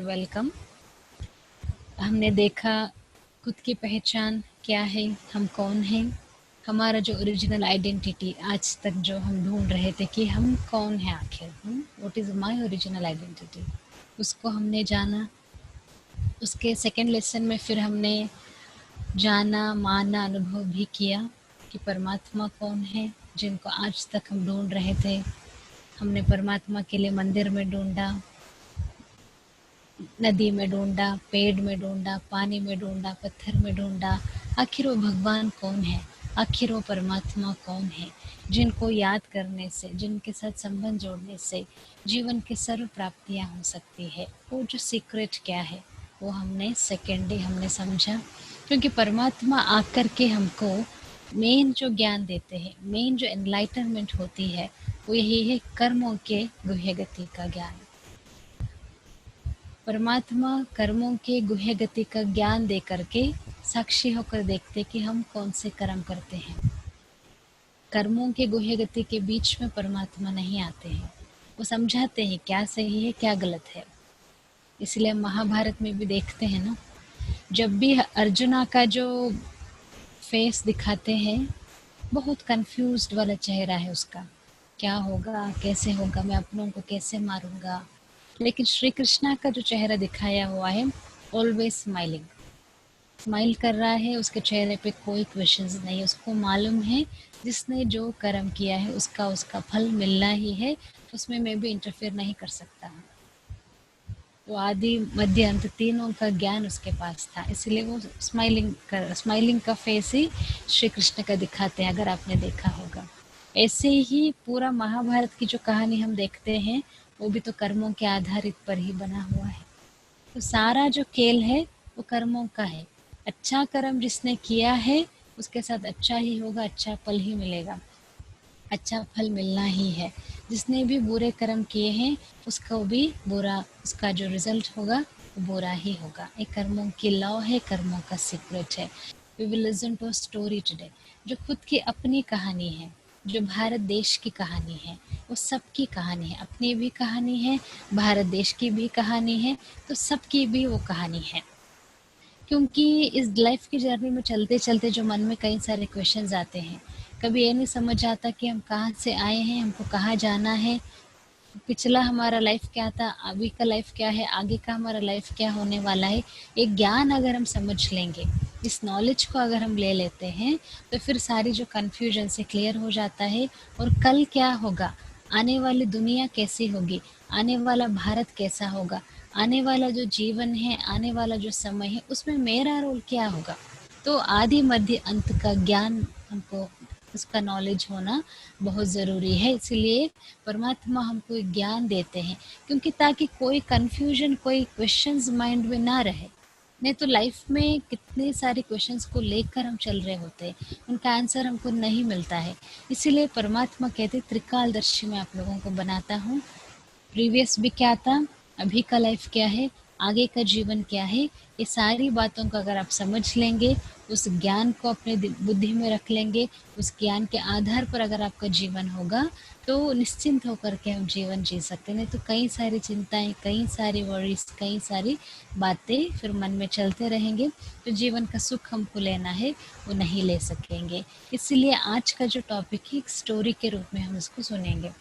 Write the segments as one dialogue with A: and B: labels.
A: Welcome. हमने देखा खुद की पहचान क्या है, हम कौन हैं, हमारा जो ओरिजिनल आइडेंटिटी आज तक जो हम ढूंढ रहे थे कि हम कौन हैं आखिर, what is my original identity, उसको हमने जाना। उसके सेकंड लेसन में फिर हमने जाना, माना, अनुभव भी किया कि परमात्मा कौन है जिनको आज तक हम ढूंढ रहे थे। हमने परमात्मा के लिए मंदिर में ढूंढा, नदी में ढूंढा, पेड़ में ढूंढा, पानी में ढूंढा, पत्थर में ढूंढा। आखिर वो भगवान कौन है, आखिर वो परमात्मा कौन है जिनको याद करने से, जिनके साथ संबंध जोड़ने से जीवन की सर्व प्राप्तियां हो सकती है। वो जो सीक्रेट क्या है वो हमने सेकेंड डे हमने समझा। क्योंकि परमात्मा आकर के हमको मेन जो ज्ञान देते हैं, मेन जो एनलाइटनमेंट होती है वो यही है, कर्मों के गुह्य गति का ज्ञान। परमात्मा कर्मों के गुह्य गति का ज्ञान दे करके साक्षी होकर देखते कि हम कौन से कर्म करते हैं। कर्मों के गुह्य गति के बीच में परमात्मा नहीं आते हैं, वो समझाते हैं क्या सही है क्या गलत है। इसलिए महाभारत में भी देखते हैं ना, जब भी अर्जुना का जो फेस दिखाते हैं, बहुत कंफ्यूज्ड वाला चेहरा है उसका, क्या होगा, कैसे होगा, मैं अपनों को कैसे मारूंगा। लेकिन श्री कृष्णा का जो चेहरा दिखाया हुआ है, ऑलवेज स्माइलिंग, स्माइल कर रहा है, उसके चेहरे पे कोई क्वेश्चंस नहीं। उसको मालूम है जिसने जो कर्म किया है उसका उसका फल मिलना ही है, उसमें मैं भी इंटरफेयर नहीं कर सकता हूँ। तो आदि मध्य अंत तीनों का ज्ञान उसके पास था, इसलिए वो स्माइलिंग का फेस ही श्री कृष्ण का दिखाते हैं, अगर आपने देखा होगा। ऐसे ही पूरा महाभारत की जो कहानी हम देखते हैं वो भी तो कर्मों के आधारित पर ही बना हुआ है। तो सारा जो खेल है वो कर्मों का है। अच्छा कर्म जिसने किया है उसके साथ अच्छा ही होगा, अच्छा फल ही मिलेगा, अच्छा फल मिलना ही है। जिसने भी बुरे कर्म किए हैं उसको भी बुरा, उसका जो रिजल्ट होगा वो बुरा ही होगा। एक कर्मों की लॉ है, कर्मों का सीक्रेट है। We will listen to a story today, जो खुद की अपनी कहानी है, जो भारत देश की कहानी है, वो सबकी कहानी है, अपनी भी कहानी है, भारत देश की भी कहानी है, तो सबकी भी वो कहानी है। क्योंकि इस लाइफ की जर्नी में चलते चलते जो मन में कई सारे क्वेश्चंस आते हैं, कभी ये नहीं समझ आता कि हम कहाँ से आए हैं, हमको कहाँ जाना है, पिछला हमारा लाइफ क्या था, अभी का लाइफ क्या है, आगे का हमारा लाइफ क्या होने वाला है। एक ज्ञान अगर हम समझ लेंगे, इस नॉलेज को अगर हम ले लेते हैं, तो फिर सारी जो कन्फ्यूजन से क्लियर हो जाता है। और कल क्या होगा, आने वाली दुनिया कैसी होगी, आने वाला भारत कैसा होगा, आने वाला जो जीवन है, आने वाला जो समय है, उसमें मेरा रोल क्या होगा। तो आदि मध्य अंत का ज्ञान हमको, उसका नॉलेज होना बहुत ज़रूरी है। इसलिए परमात्मा हमको एक ज्ञान देते हैं, क्योंकि ताकि कोई कन्फ्यूजन, कोई क्वेश्चंस माइंड में ना रहे। नहीं तो लाइफ में कितने सारे क्वेश्चंस को लेकर हम चल रहे होते हैं, उनका आंसर हमको नहीं मिलता है। इसीलिए परमात्मा कहते त्रिकालदर्शी मैं आप लोगों को बनाता हूँ। प्रीवियस भी क्या था, अभी का लाइफ क्या है, आगे का जीवन क्या है, ये सारी बातों को अगर आप समझ लेंगे, उस ज्ञान को अपने बुद्धि में रख लेंगे, उस ज्ञान के आधार पर अगर आपका जीवन होगा तो निश्चिंत होकर के हम जीवन जी सकते हैं। नहीं तो कई सारी चिंताएं, कई सारी वरीज, कई सारी बातें फिर मन में चलते रहेंगे, तो जीवन का सुख हमको लेना है वो नहीं ले सकेंगे। इसीलिए आज का जो टॉपिक है एक स्टोरी के रूप में हम इसको सुनेंगे।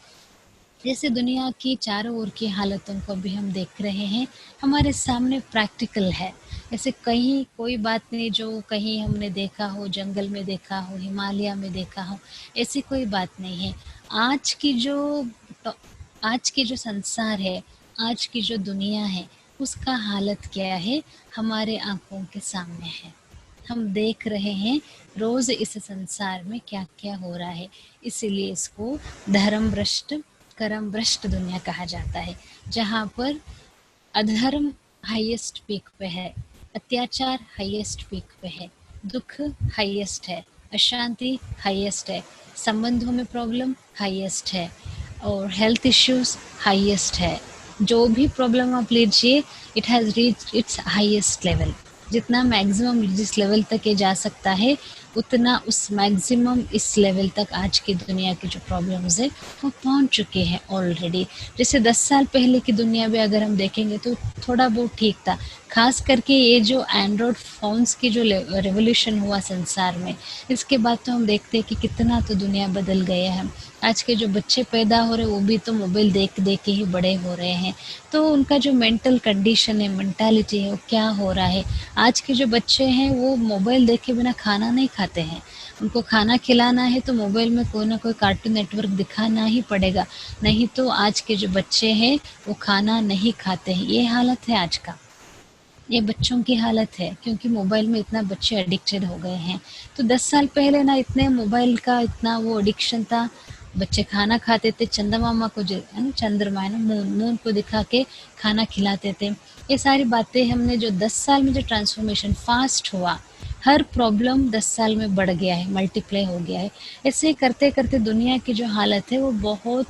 A: जैसे दुनिया की चारों ओर की हालतों को भी हम देख रहे हैं, हमारे सामने प्रैक्टिकल है। ऐसे कहीं कोई बात नहीं जो कहीं हमने देखा हो, जंगल में देखा हो, हिमालय में देखा हो, ऐसी कोई बात नहीं है। आज की जो आज की जो संसार है, आज की जो दुनिया है, उसका हालत क्या है हमारे आंखों के सामने है। हम देख रहे हैं रोज इस संसार में क्या क्या हो रहा है। इसीलिए इसको धर्म भ्रष्ट, कर्म भ्रष्ट दुनिया कहा जाता है, जहाँ पर अधर्म हाईएस्ट पीक पे है, अत्याचार हाईएस्ट पीक पे है, दुख हाईएस्ट है, अशांति हाईएस्ट है, संबंधों में प्रॉब्लम हाईएस्ट है, और हेल्थ इश्यूज हाईएस्ट है। जो भी प्रॉब्लम आप लीजिए, it has reached it's highest level. जितना मैक्सिमम जिस लेवल तक ये जा सकता है उतना उस मैक्सिमम इस लेवल तक आज की दुनिया की जो प्रॉब्लम्स है वो पहुंच चुके हैं ऑलरेडी। जैसे 10 साल पहले की दुनिया में अगर हम देखेंगे तो थोड़ा बहुत ठीक था। खास करके ये जो एंड्रॉयड फ़ोन्स की जो रेवोल्यूशन हुआ संसार में, इसके बाद तो हम देखते हैं कि कितना तो दुनिया बदल गया है। आज के जो बच्चे पैदा हो रहे हैं वो भी तो मोबाइल देख देख के ही बड़े हो रहे हैं। तो उनका जो मेंटल कंडीशन है, मेंटालिटी है, वो क्या हो रहा है। आज के जो बच्चे हैं वो मोबाइल देखे बिना खाना नहीं खाते हैं। उनको खाना खिलाना है तो मोबाइल में कोई ना कोई कार्टून नेटवर्क दिखाना ही पड़ेगा, नहीं तो आज के जो बच्चे हैं वो खाना नहीं खाते हैं। ये हालत है आज का, ये बच्चों की हालत है, क्योंकि मोबाइल में इतना बच्चे एडिक्टेड हो गए हैं। तो 10 साल पहले ना इतने मोबाइल का इतना वो एडिक्शन था। बच्चे खाना खाते थे, चंदा मामा को है ना, चंद्रमा है ना, मून मून को दिखा के खाना खिलाते थे। ये सारी बातें हमने जो 10 साल में जो ट्रांसफॉर्मेशन फास्ट हुआ, हर प्रॉब्लम 10 साल में बढ़ गया है, मल्टीप्लाई हो गया है। ऐसे करते करते दुनिया की जो हालत है वो बहुत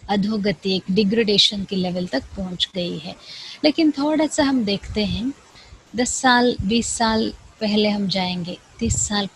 A: अधोगति, एक डिग्रेडेशन के लेवल तक पहुंच गई है। लेकिन थोड़ा-सा हम देखते हैं, 10 साल, 20 साल पहले हम जाएँगे, 30 साल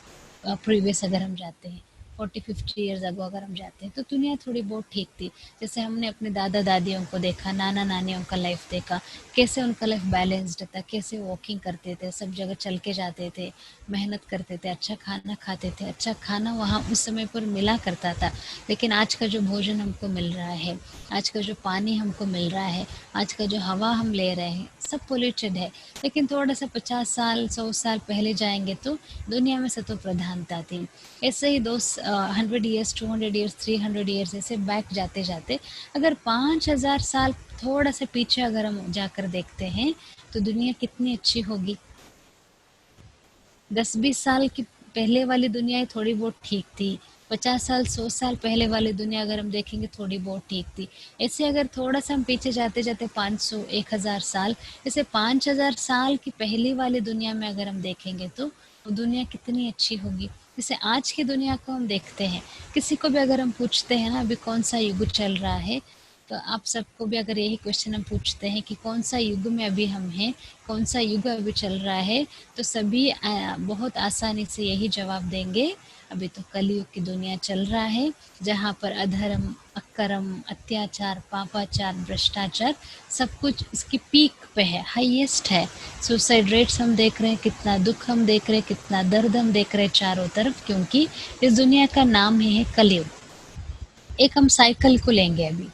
A: प्रीवियस अगर हम जाते हैं, 40-50 इयर्स अगो अगर हम जाते हैं, तो दुनिया थोड़ी बहुत ठीक थी। जैसे हमने अपने दादा-दादियों को देखा, नाना-नानियों का लाइफ देखा, कैसे उनका लाइफ बैलेंस्ड था, कैसे वॉकिंग करते थे, सब जगह चल के जाते थे, मेहनत करते थे, अच्छा खाना खाते थे। अच्छा खाना वहाँ उस समय पर मिला करता था। लेकिन आज का जो भोजन हमको मिल रहा है, आज का जो पानी हमको मिल रहा है, आज का जो हवा हम ले रहे हैं, सब पॉल्यूटेड है। लेकिन थोड़ा-सा 50 साल, 100 साल पहले जाएँगे तो दुनिया में सतो प्रधानता थी। ऐसे ही 100 इयर्स, 200 इयर्स, 300 इयर्स ऐसे बैक जाते-जाते अगर 5000 साल थोड़ा-सा पीछे अगर हम जाकर देखते हैं, तो दुनिया कितनी अच्छी होगी। 10-20 साल की पहले वाली दुनिया ही थोड़ी बहुत ठीक थी। 50 साल, 100 साल पहले वाली दुनिया अगर हम देखेंगे थोड़ी बहुत ठीक थी। ऐसे अगर थोड़ा-सा हम पीछे जाते-जाते 500, 1000 साल, ऐसे 5000 साल की पहली वाली दुनिया में अगर हम देखेंगे तो वो दुनिया कितनी अच्छी होगी। जैसे आज की दुनिया को हम देखते हैं, किसी को भी अगर हम पूछते हैं ना अभी कौन-सा युग चल रहा है, तो आप सबको भी अगर यही क्वेश्चन हम पूछते हैं कि कौन-सा युग में अभी हम हैं, कौन-सा युग अभी चल रहा है, तो सभी बहुत आसानी से यही जवाब देंगे, अभी तो कलयुग की दुनिया चल रहा है, जहाँ पर अधर्म, अकर्म, अत्याचार, पापाचार, भ्रष्टाचार सब कुछ इसकी पीक पे है, हाईएस्ट है। सुसाइड रेट्स हम देख रहे हैं, कितना दुःख हम देख रहे हैं, कितना दर्द हम देख रहे हैं चारों तरफ, क्योंकि इस दुनिया का नाम ही है कलयुग। एक हम साइकिल को लेंगे अभी,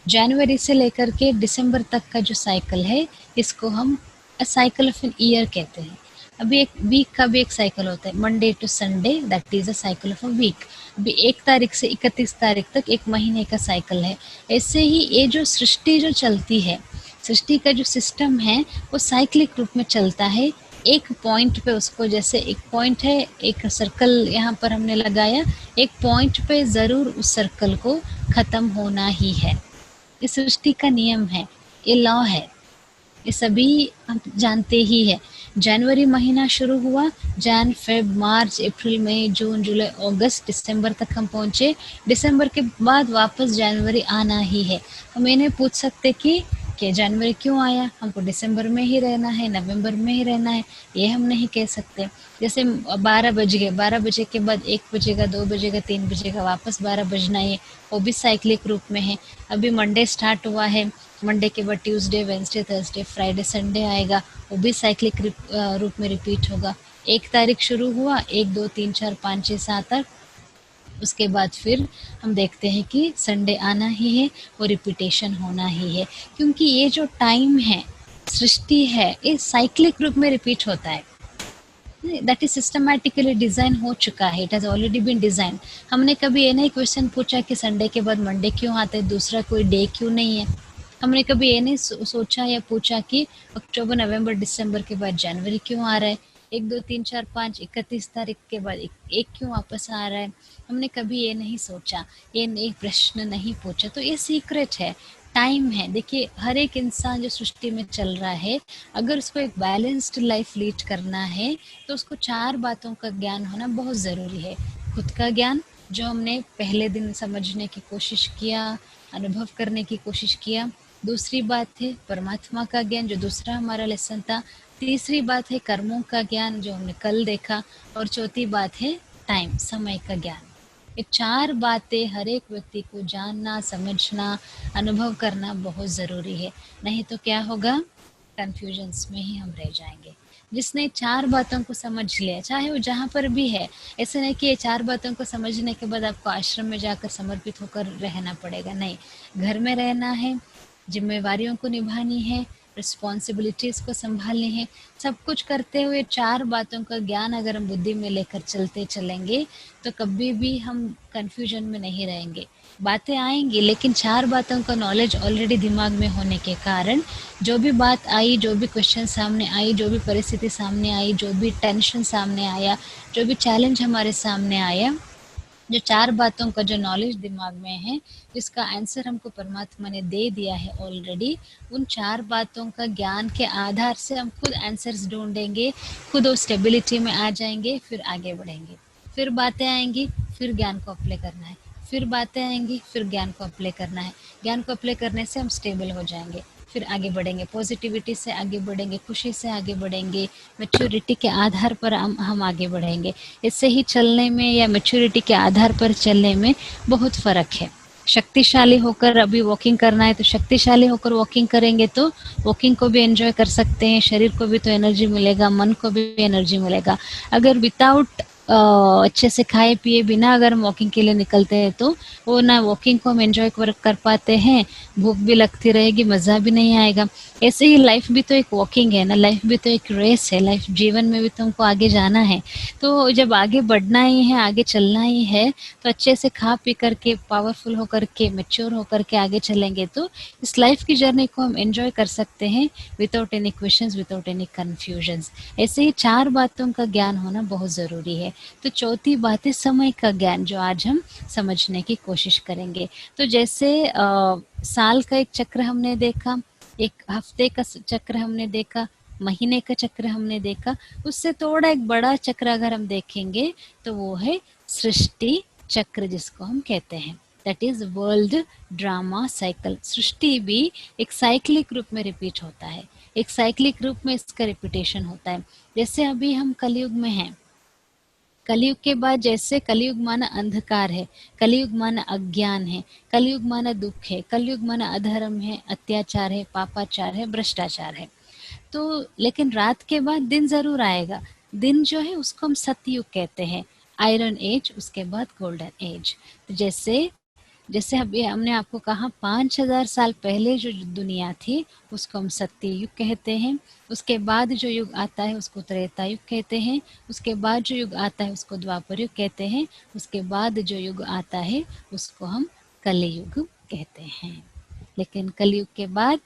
A: जनवरी से लेकर के दिसंबर तक का जो साइकिल है, इसको हम a cycle of an year कहते हैं। अभी एक वीक का भी एक साइकिल होता है, Monday to Sunday, that is a cycle of a week. अभी 1 तारीख से 31 तारीख तक 1 महीने का साइकिल है। ऐसे ही ये जो सृष्टि जो चलती है, सृष्टि का जो सिस्टम है, वो साइक्लिक रूप में चलता है। एक पॉइंट पे उसको, जैसे एक पॉइंट है, एक सर्कल यहाँ पर हमने लगाया, एक पॉइंट पे ज़रूर उस सर्कल को ख़त्म होना ही है। ये सृष्टि का नियम है, ये लॉ है, ये सभी हम जानते ही है। जनवरी महीना शुरू हुआ, जैन, फेब, मार्च, अप्रैल, मई, जून, जुलाई, अगस्त, दिसंबर तक हम पहुँचे। दिसंबर के बाद वापस जनवरी आना ही है। हम ये नहीं पूछ सकते कि जनवरी क्यों आया, हमको दिसंबर में ही रहना है, नवंबर में ही रहना है, ये हम नहीं कह सकते। जैसे 12 बज गए, 12 बजे के बाद 1 बजेगा, 2 बजेगा, 3 बजेगा, वापस 12 बजना है, वो भी साइक्लिक रूप में है। अभी मंडे स्टार्ट हुआ है, मंडे के बाद Tuesday, Wednesday, Thursday, Friday, Sunday आएगा, वो भी साइक्लिक रूप में रिपीट होगा। 1 तारीख शुरू हुआ, 1, 2, 3, 4, 5, 6, 7, 8, उसके बाद फिर हम देखते हैं कि संडे आना ही है, वो रिपीटेशन होना ही है, क्योंकि ये जो टाइम है, सृष्टि है, ये साइक्लिक रूप में रिपीट होता है। दैट इज सिस्टमैटिकली डिज़ाइन हो चुका है, it has already been design. हमने कभी ये नहीं क्वेश्चन पूछा कि संडे के बाद मंडे क्यों आता है, दूसरा कोई डे क्यों नहीं है। हमने कभी ये नहीं सोचा या पूछा कि अक्टूबर, नवंबर, दिसंबर के बाद जनवरी क्यों आ रहा है, 1, 2, 3, 4, 5, 31 तारीख के बाद एक क्यों वापस आ रहा है। हमने कभी ये नहीं सोचा, ये नहीं प्रश्न नहीं पूछा। तो ये सीक्रेट है, टाइम है। देखिए, हर एक इंसान जो सृष्टि में चल रहा है, अगर उसको एक बैलेंस्ड लाइफ लीड करना है, तो उसको 4 बातों का ज्ञान होना बहुत ज़रूरी है। खुद का ज्ञान, जो हमने पहले दिन समझने की कोशिश किया, अनुभव करने की कोशिश किया। दूसरी बात है परमात्मा का ज्ञान, जो दूसरा हमारा लेसन था, तीसरी बात है कर्मों का ज्ञान जो हमने कल देखा, और चौथी बात है टाइम, समय का ज्ञान। ये 4 बातें हर एक व्यक्ति को जानना, समझना, अनुभव करना बहुत ज़रूरी है। नहीं तो क्या होगा, कन्फ्यूजन्स में ही हम रह जाएँगे। जिसने 4 बातों को समझ लिया, चाहे वो जहाँ पर भी है, ऐसे नहीं कि ये 4 बातों को समझने के बाद आपको आश्रम में जाकर समर्पित होकर रहना पड़ेगा, नहीं। घर में रहना है, ज़िम्मेवारियों को निभानी है, रिस्पॉन्सिबिलिटीज़ को सँभालनी है, सब कुछ करते हुए 4 बातों का ज्ञान अगर हम बुद्धि में लेकर चलते चलेंगे, तो कभी भी हम कन्फ्यूजन में नहीं रहेंगे। बातें आएँगी, लेकिन 4 बातों का नॉलेज ऑलरेडी दिमाग में होने के कारण जो भी बात आई, जो भी क्वेश्चन सामने आई, जो भी परिस्थिति सामने आई, जो भी टेंशन सामने आया, जो भी चैलेंज हमारे सामने आया, जो 4 बातों का जो नॉलेज दिमाग में है, जिसका आंसर हमको परमात्मा ने दे दिया है ऑलरेडी, उन 4 बातों का ज्ञान के आधार से हम खुद आंसर्स ढूँढेंगे, खुद वो स्टेबिलिटी में आ जाएँगे, फिर आगे बढ़ेंगे। फिर बातें आएँगी, फिर ज्ञान को अप्लाई करना है, फिर बातें आएँगी, फिर ज्ञान को अप्लाई करना है। ज्ञान को अप्लाई करने से हम स्टेबल हो जाएँगे, फिर आगे बढ़ेंगे, पॉजिटिविटी से आगे बढ़ेंगे, खुशी से आगे बढ़ेंगे, मैच्योरिटी के आधार पर हम आगे बढ़ेंगे। इससे ही चलने में या मैच्योरिटी के आधार पर चलने में बहुत फ़र्क है। शक्तिशाली होकर अभी वॉकिंग करना है तो शक्तिशाली होकर वॉकिंग करेंगे तो वॉकिंग को भी एंजॉय कर सकते हैं, शरीर को भी तो एनर्जी मिलेगा, मन को भी एनर्जी मिलेगा। अगर विदाउट अच्छे से खाए पिए बिना अगर हम वॉकिंग के लिए निकलते हैं तो वो ना वॉकिंग को हम एंजॉय कर पाते हैं, भूख भी लगती रहेगी, मज़ा भी नहीं आएगा। ऐसे ही लाइफ भी तो एक वॉकिंग है ना, लाइफ भी तो एक रेस है, लाइफ जीवन में भी तुमको आगे जाना है। तो जब आगे बढ़ना ही है, आगे चलना ही है, तो अच्छे से खा पी करके, पावरफुल होकर के, मैच्योर होकर के आगे चलेंगे तो इस लाइफ की जर्नी को हम एंजॉय कर सकते हैं without any questions, without any confusions. ऐसे ही 4 बातों का ज्ञान होना बहुत ज़रूरी है। तो चौथी बात है समय का ज्ञान, जो आज हम समझने की कोशिश करेंगे। तो जैसे साल का एक चक्र हमने देखा, एक हफ्ते का चक्र हमने देखा, महीने का चक्र हमने देखा, उससे थोड़ा एक बड़ा चक्र अगर हम देखेंगे तो वो है सृष्टि चक्र, जिसको हम कहते हैं, that is world drama cycle. सृष्टि भी एक साइक्लिक रूप में रिपीट होता है, एक साइक्लिक रूप में इसका रिपीटेशन होता है। जैसे अभी हम कलयुग में हैं, कलयुग के बाद जैसे कलयुग माना अंधकार है, कलयुग माना अज्ञान है, कलयुग माना दुख है, कलयुग माना अधर्म है, अत्याचार है, पापाचार है, भ्रष्टाचार है। तो लेकिन रात के बाद दिन ज़रूर आएगा। दिन जो है उसको हम सतयुग कहते हैं, आयरन एज, उसके बाद गोल्डन एज। तो जैसे जैसे अभी हमने आपको कहा 5000 साल पहले जो दुनिया थी उसको हम सत्य युग कहते हैं। उसके बाद जो युग आता है उसको त्रेता युग कहते हैं। उसके बाद जो युग आता है उसको द्वापर युग कहते हैं। उसके बाद जो युग आता है उसको हम कलियुग कहते हैं। लेकिन कलयुग के बाद,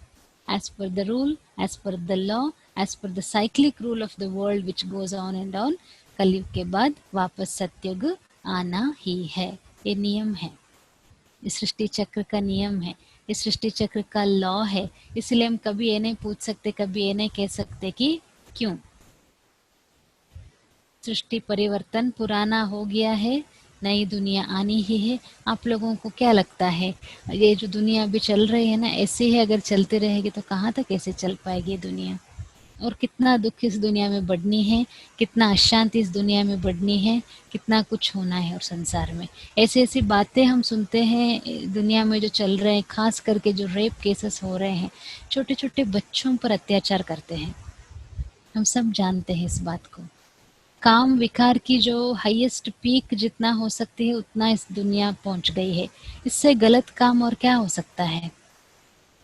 A: as per the rule, as per the law, as per the cyclic rule of the world which goes on and on, कलयुग के बाद वापस सत्युग आना ही है। ये नियम है, इस सृष्टि चक्र का नियम है, इस सृष्टि चक्र का लॉ है। इसलिए हम कभी ये नहीं पूछ सकते, कभी ये नहीं कह सकते कि क्यों। सृष्टि परिवर्तन पुराना हो गया है, नई दुनिया आनी ही है। आप लोगों को क्या लगता है, ये जो दुनिया अभी चल रही है ना, ऐसे ही अगर चलती रहेगी तो कहाँ तक ऐसे चल पाएगी दुनिया? और कितना दुख इस दुनिया में बढ़नी है, कितना अशांति इस दुनिया में बढ़नी है, कितना कुछ होना है और संसार में। ऐसी ऐसी बातें हम सुनते हैं दुनिया में जो चल रहे हैं, खास करके जो रेप केसेस हो रहे हैं, छोटे छोटे बच्चों पर अत्याचार करते हैं। हम सब जानते हैं इस बात को। काम विकार की जो हाईएस्ट पीक जितना हो सकती है उतना इस दुनिया पहुंच गई है। इससे गलत काम और क्या हो सकता है?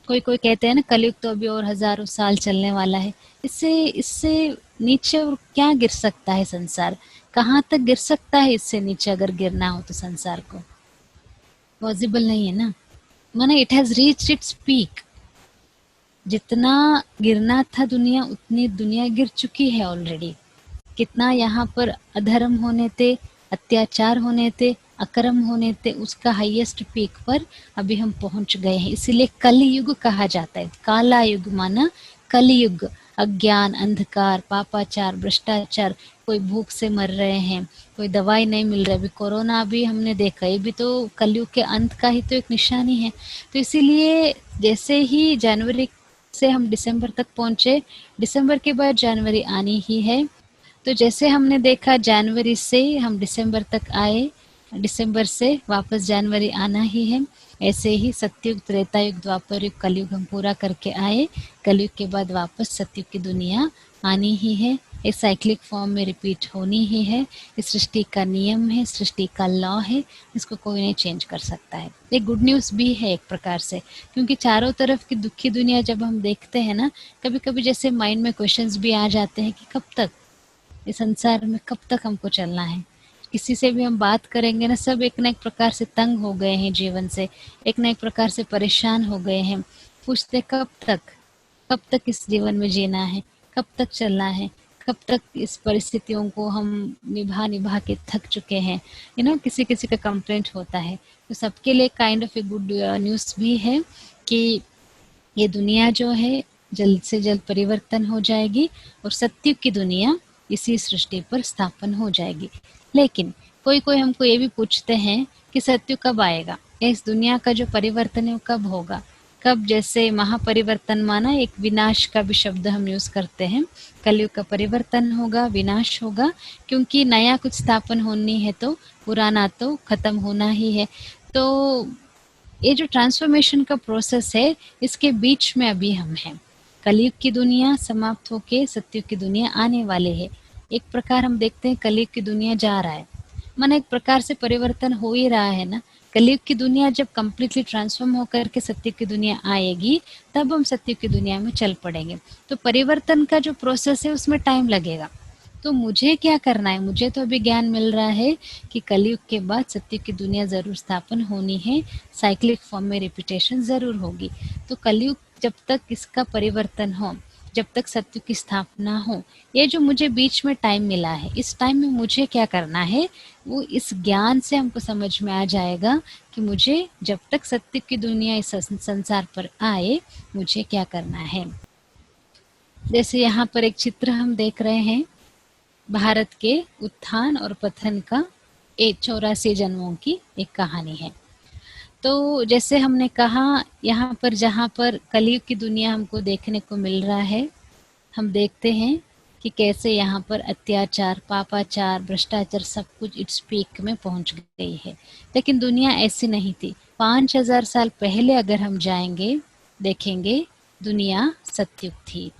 A: कोई कोई कहते हैं ना कलयुग तो अभी और हजारों साल चलने वाला है। इससे इससे नीचे और क्या गिर सकता है संसार? कहाँ तक गिर सकता है इससे नीचे अगर गिरना हो तो संसार को? पॉसिबल नहीं है ना। माने it has reached its peak. जितना गिरना था दुनिया, उतनी दुनिया गिर चुकी है ऑलरेडी। कितना यहाँ पर अधर्म होने थे, अत्याचार होने थे, अकर्म होने थे, उसका हाईएस्ट पीक पर अभी हम पहुंच गए हैं। इसीलिए कलियुग कहा जाता है। काला युग माना कलियुग, अज्ञान, अंधकार, पापाचार, भ्रष्टाचार, कोई भूख से मर रहे हैं, कोई दवाई नहीं मिल रही। अभी कोरोना भी हमने देखा, ये भी तो कलयुग के अंत का ही तो एक निशानी है। तो इसीलिए जैसे ही जनवरी से हम दिसंबर तक पहुंचे, दिसंबर के बाद जनवरी आनी ही है। तो जैसे हमने देखा जनवरी से हम दिसंबर तक आए, दिसंबर से वापस जनवरी आना ही है, ऐसे ही सतयुग, त्रेता युग, द्वापर युग, कलयुग हम पूरा करके आए। कलयुग के बाद वापस सतयुग की दुनिया आनी ही है, एक साइक्लिक फॉर्म में रिपीट होनी ही है। इस सृष्टि का नियम है, सृष्टि का लॉ है, इसको कोई नहीं चेंज कर सकता है। एक गुड न्यूज़ भी है एक प्रकार से, क्योंकि चारों तरफ की दुखी दुनिया जब हम देखते हैं ना, कभी कभी जैसे माइंड में क्वेश्चंस भी आ जाते हैं कि कब तक इस संसार में, कब तक हमको चलना है। किसी से भी हम बात करेंगे ना, सब एक ना एक प्रकार से तंग हो गए हैं जीवन से, एक ना एक प्रकार से परेशान हो गए हैं। पूछते कब तक इस जीवन में जीना है, कब तक चलना है, कब तक इस परिस्थितियों को हम निभा निभा के थक चुके हैं। किसी किसी का कंप्लेंट होता है। तो सबके लिए kind of a good news भी है कि ये दुनिया जो है जल्द से जल्द परिवर्तन हो जाएगी और सत्युग की दुनिया इसी सृष्टि पर स्थापन हो जाएगी। लेकिन कोई कोई हमको ये भी पूछते हैं कि सत्युग कब आएगा, इस दुनिया का जो परिवर्तन है वो कब होगा, कब। जैसे महापरिवर्तन माना, एक विनाश का भी शब्द हम यूज करते हैं। कलयुग का परिवर्तन होगा, विनाश होगा, क्योंकि नया कुछ स्थापन होनी है तो पुराना तो खत्म होना ही है। तो ये जो ट्रांसफॉर्मेशन का प्रोसेस है, इसके बीच में अभी हम हैं। कलयुग की दुनिया समाप्त होके सतयुग की दुनिया आने वाली है। एक प्रकार हम देखते हैं कलयुग की दुनिया जा रहा है, माना एक प्रकार से परिवर्तन हो ही रहा है ना। कलयुग की दुनिया जब कम्प्लीटली ट्रांसफॉर्म होकर के सतयुग की दुनिया आएगी, तब हम सतयुग की दुनिया में चल पड़ेंगे। तो परिवर्तन का जो प्रोसेस है उसमें टाइम लगेगा। तो मुझे क्या करना है, मुझे तो अभी ज्ञान मिल रहा है कि कलयुग के बाद सतयुग की दुनिया ज़रूर स्थापन होनी है, साइक्लिक फॉर्म में रिपीटेशन ज़रूर होगी। तो कलयुग जब तक इसका परिवर्तन हो, जब तक सत्युग की स्थापना हो, ये जो मुझे बीच में टाइम मिला है, इस टाइम में मुझे क्या करना है, वो इस ज्ञान से हमको समझ में आ जाएगा कि मुझे जब तक सत्युग की दुनिया इस संसार पर आए, मुझे क्या करना है। जैसे यहाँ पर एक चित्र हम देख रहे हैं, भारत के उत्थान और पतन का 84 जन्मों की एक कहानी है। तो जैसे हमने कहा, यहाँ पर जहाँ पर कलयुग की दुनिया हमको देखने को मिल रहा है, हम देखते हैं कि कैसे यहाँ पर अत्याचार, पापाचार, भ्रष्टाचार सब कुछ इट्स पीक में पहुँच गई है। लेकिन दुनिया ऐसी नहीं थी। 5000 साल पहले अगर हम जाएंगे, देखेंगे, दुनिया सतयुग थी,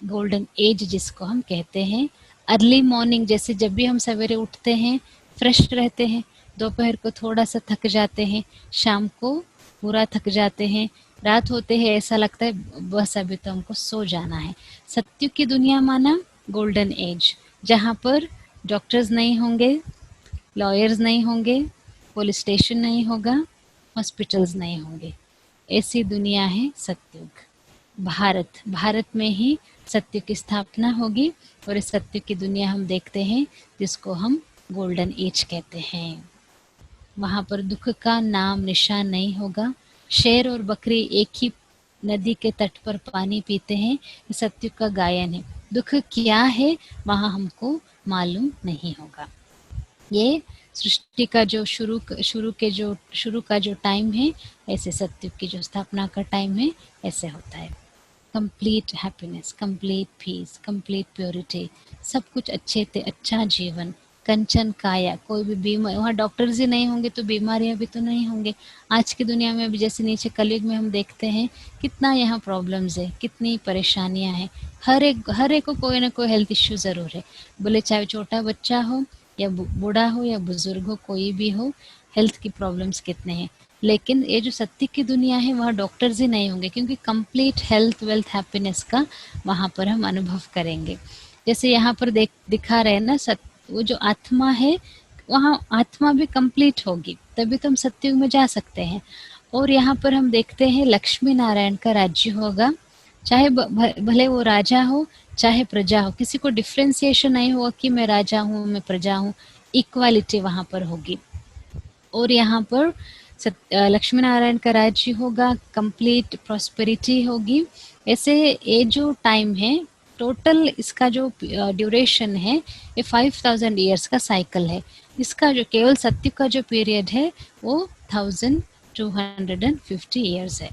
A: गोल्डन एज जिसको हम कहते हैं। अर्ली मॉर्निंग, जैसे जब भी हम सवेरे उठते हैं फ्रेश रहते हैं, दोपहर को थोड़ा सा थक जाते हैं, शाम को पूरा थक जाते हैं, रात होते हैं ऐसा लगता है बस अभी तो हमको सो जाना है। सतयुग की दुनिया माना गोल्डन एज, जहाँ पर डॉक्टर्स नहीं होंगे, लॉयर्स नहीं होंगे, पुलिस स्टेशन नहीं होगा, हॉस्पिटल्स नहीं होंगे, ऐसी दुनिया है सतयुग। भारत में ही सत्य की स्थापना होगी और इस सत्य की दुनिया हम देखते हैं जिसको हम गोल्डन एज कहते हैं। वहाँ पर दुख का नाम निशान नहीं होगा। शेर और बकरी एक ही नदी के तट पर पानी पीते हैं, ये सत्युग का गायन है। दुख क्या है वहाँ हमको मालूम नहीं होगा। ये सृष्टि का जो शुरू का जो टाइम है, ऐसे सत्युग की जो स्थापना का टाइम है, ऐसे होता है। Complete happiness, complete peace, complete purity, सब कुछ अच्छे से अच्छा जीवन, कंचन काया, कोई भी बीमार, वहाँ डॉक्टर्स ही नहीं होंगे तो बीमारियाँ भी तो नहीं होंगे। आज की दुनिया में भी जैसे नीचे कलयुग में हम देखते हैं कितना यहाँ प्रॉब्लम्स है, कितनी परेशानियाँ हैं। हर एक को कोई ना कोई हेल्थ इश्यू ज़रूर है, बोले चाहे छोटा बच्चा हो या बूढ़ा हो या बुजुर्ग हो, कोई भी हो, हेल्थ की प्रॉब्लम्स कितने हैं। लेकिन ये जो सत्य की दुनिया है वहाँ डॉक्टर्स ही नहीं होंगे, क्योंकि कंप्लीट हेल्थ, वेल्थ, हैप्पीनेस का वहाँ पर हम अनुभव करेंगे। जैसे यहाँ पर दिखा रहे हैं ना, वो जो आत्मा है, वहाँ आत्मा भी कंप्लीट होगी, तभी तो हम सत्युग में जा सकते हैं। और यहाँ पर हम देखते हैं लक्ष्मी नारायण का राज्य होगा, चाहे भले वो राजा हो चाहे प्रजा हो, किसी को डिफ्रेंसिएशन नहीं होगा कि मैं राजा हूँ, मैं प्रजा हूँ, इक्वालिटी वहाँ पर होगी। और यहाँ पर लक्ष्मी नारायण का राज्य होगा, कंप्लीट प्रॉस्पेरिटी होगी। ऐसे ये जो टाइम है, टोटल इसका जो ड्यूरेशन है, ये 5000 ईयर्स का साइकिल है। इसका जो केवल सत्य का जो पीरियड है वो 1250 ईयर्स है।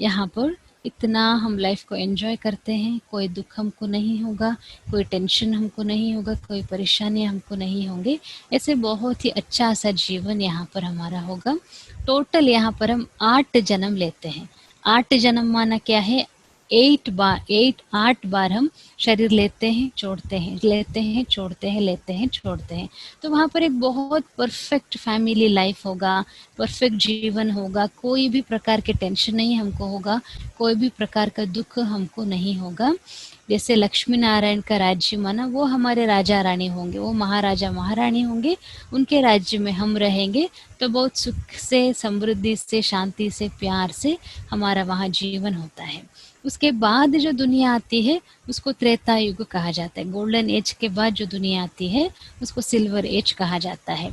A: यहाँ पर इतना हम लाइफ को एंजॉय करते हैं, कोई दुख हमको नहीं होगा, कोई टेंशन हमको नहीं होगा, कोई परेशानी हमको नहीं होंगे। ऐसे बहुत ही अच्छा सा जीवन यहाँ पर हमारा होगा। टोटल यहाँ पर हम 8 जन्म लेते हैं। 8 जन्म माना क्या है, 8 बार हम शरीर लेते हैं, छोड़ते हैं, लेते हैं, छोड़ते हैं, लेते हैं, छोड़ते हैं। तो वहाँ पर एक बहुत परफेक्ट फैमिली लाइफ होगा, परफेक्ट जीवन होगा, कोई भी प्रकार के टेंशन नहीं हमको होगा, कोई भी प्रकार का दुख हमको नहीं होगा। जैसे लक्ष्मी नारायण का राज्य माना, वो हमारे राजा रानी होंगे, वो महाराजा महारानी होंगे, उनके राज्य में हम रहेंगे। तो बहुत सुख से, समृद्धि से, शांति से, प्यार से हमारा वहाँ जीवन होता है। उसके बाद जो दुनिया आती है उसको त्रेता युग कहा जाता है। गोल्डन एज के बाद जो दुनिया आती है उसको सिल्वर एज कहा जाता है।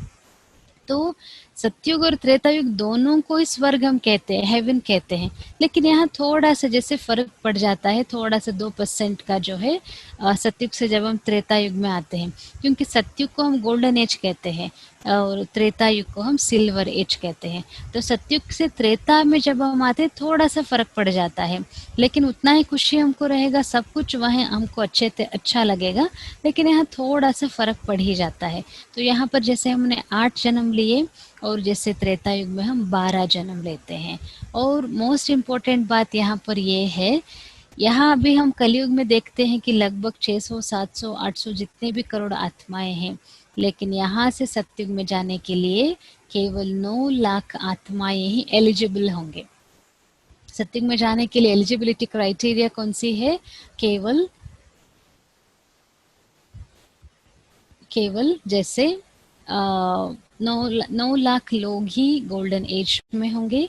A: तो सतयुग और त्रेता युग दोनों को ही स्वर्ग हम कहते हैं, हेवन कहते हैं। लेकिन यहाँ थोड़ा सा जैसे फर्क पड़ जाता है, थोड़ा सा 2% का जो है सतयुग से जब हम त्रेता युग में आते हैं, क्योंकि सतयुग को हम गोल्डन एज कहते हैं और त्रेता युग को हम सिल्वर एज कहते हैं। तो सतयुग से त्रेता में जब हम आते हैं थोड़ा सा फर्क पड़ जाता है, लेकिन उतना ही खुशी हमको रहेगा, सब कुछ वहाँ हमको अच्छे से अच्छा लगेगा। लेकिन यहाँ थोड़ा सा फर्क पड़ ही जाता है। तो यहाँ पर जैसे हमने 8 जन्म लिए और जैसे त्रेता युग में हम 12 जन्म लेते हैं। और मोस्ट इम्पोर्टेंट बात यहाँ पर ये है, यहाँ अभी हम कलयुग में देखते हैं कि लगभग 600, 700, 800 जितने भी करोड़ आत्माएं हैं, लेकिन यहाँ से सतयुग में जाने के लिए केवल 9 लाख आत्माएं ही एलिजिबल होंगे। सतयुग में जाने के लिए एलिजिबिलिटी क्राइटेरिया कौन सी है, केवल जैसे 9 लाख लोग ही गोल्डन एज में होंगे।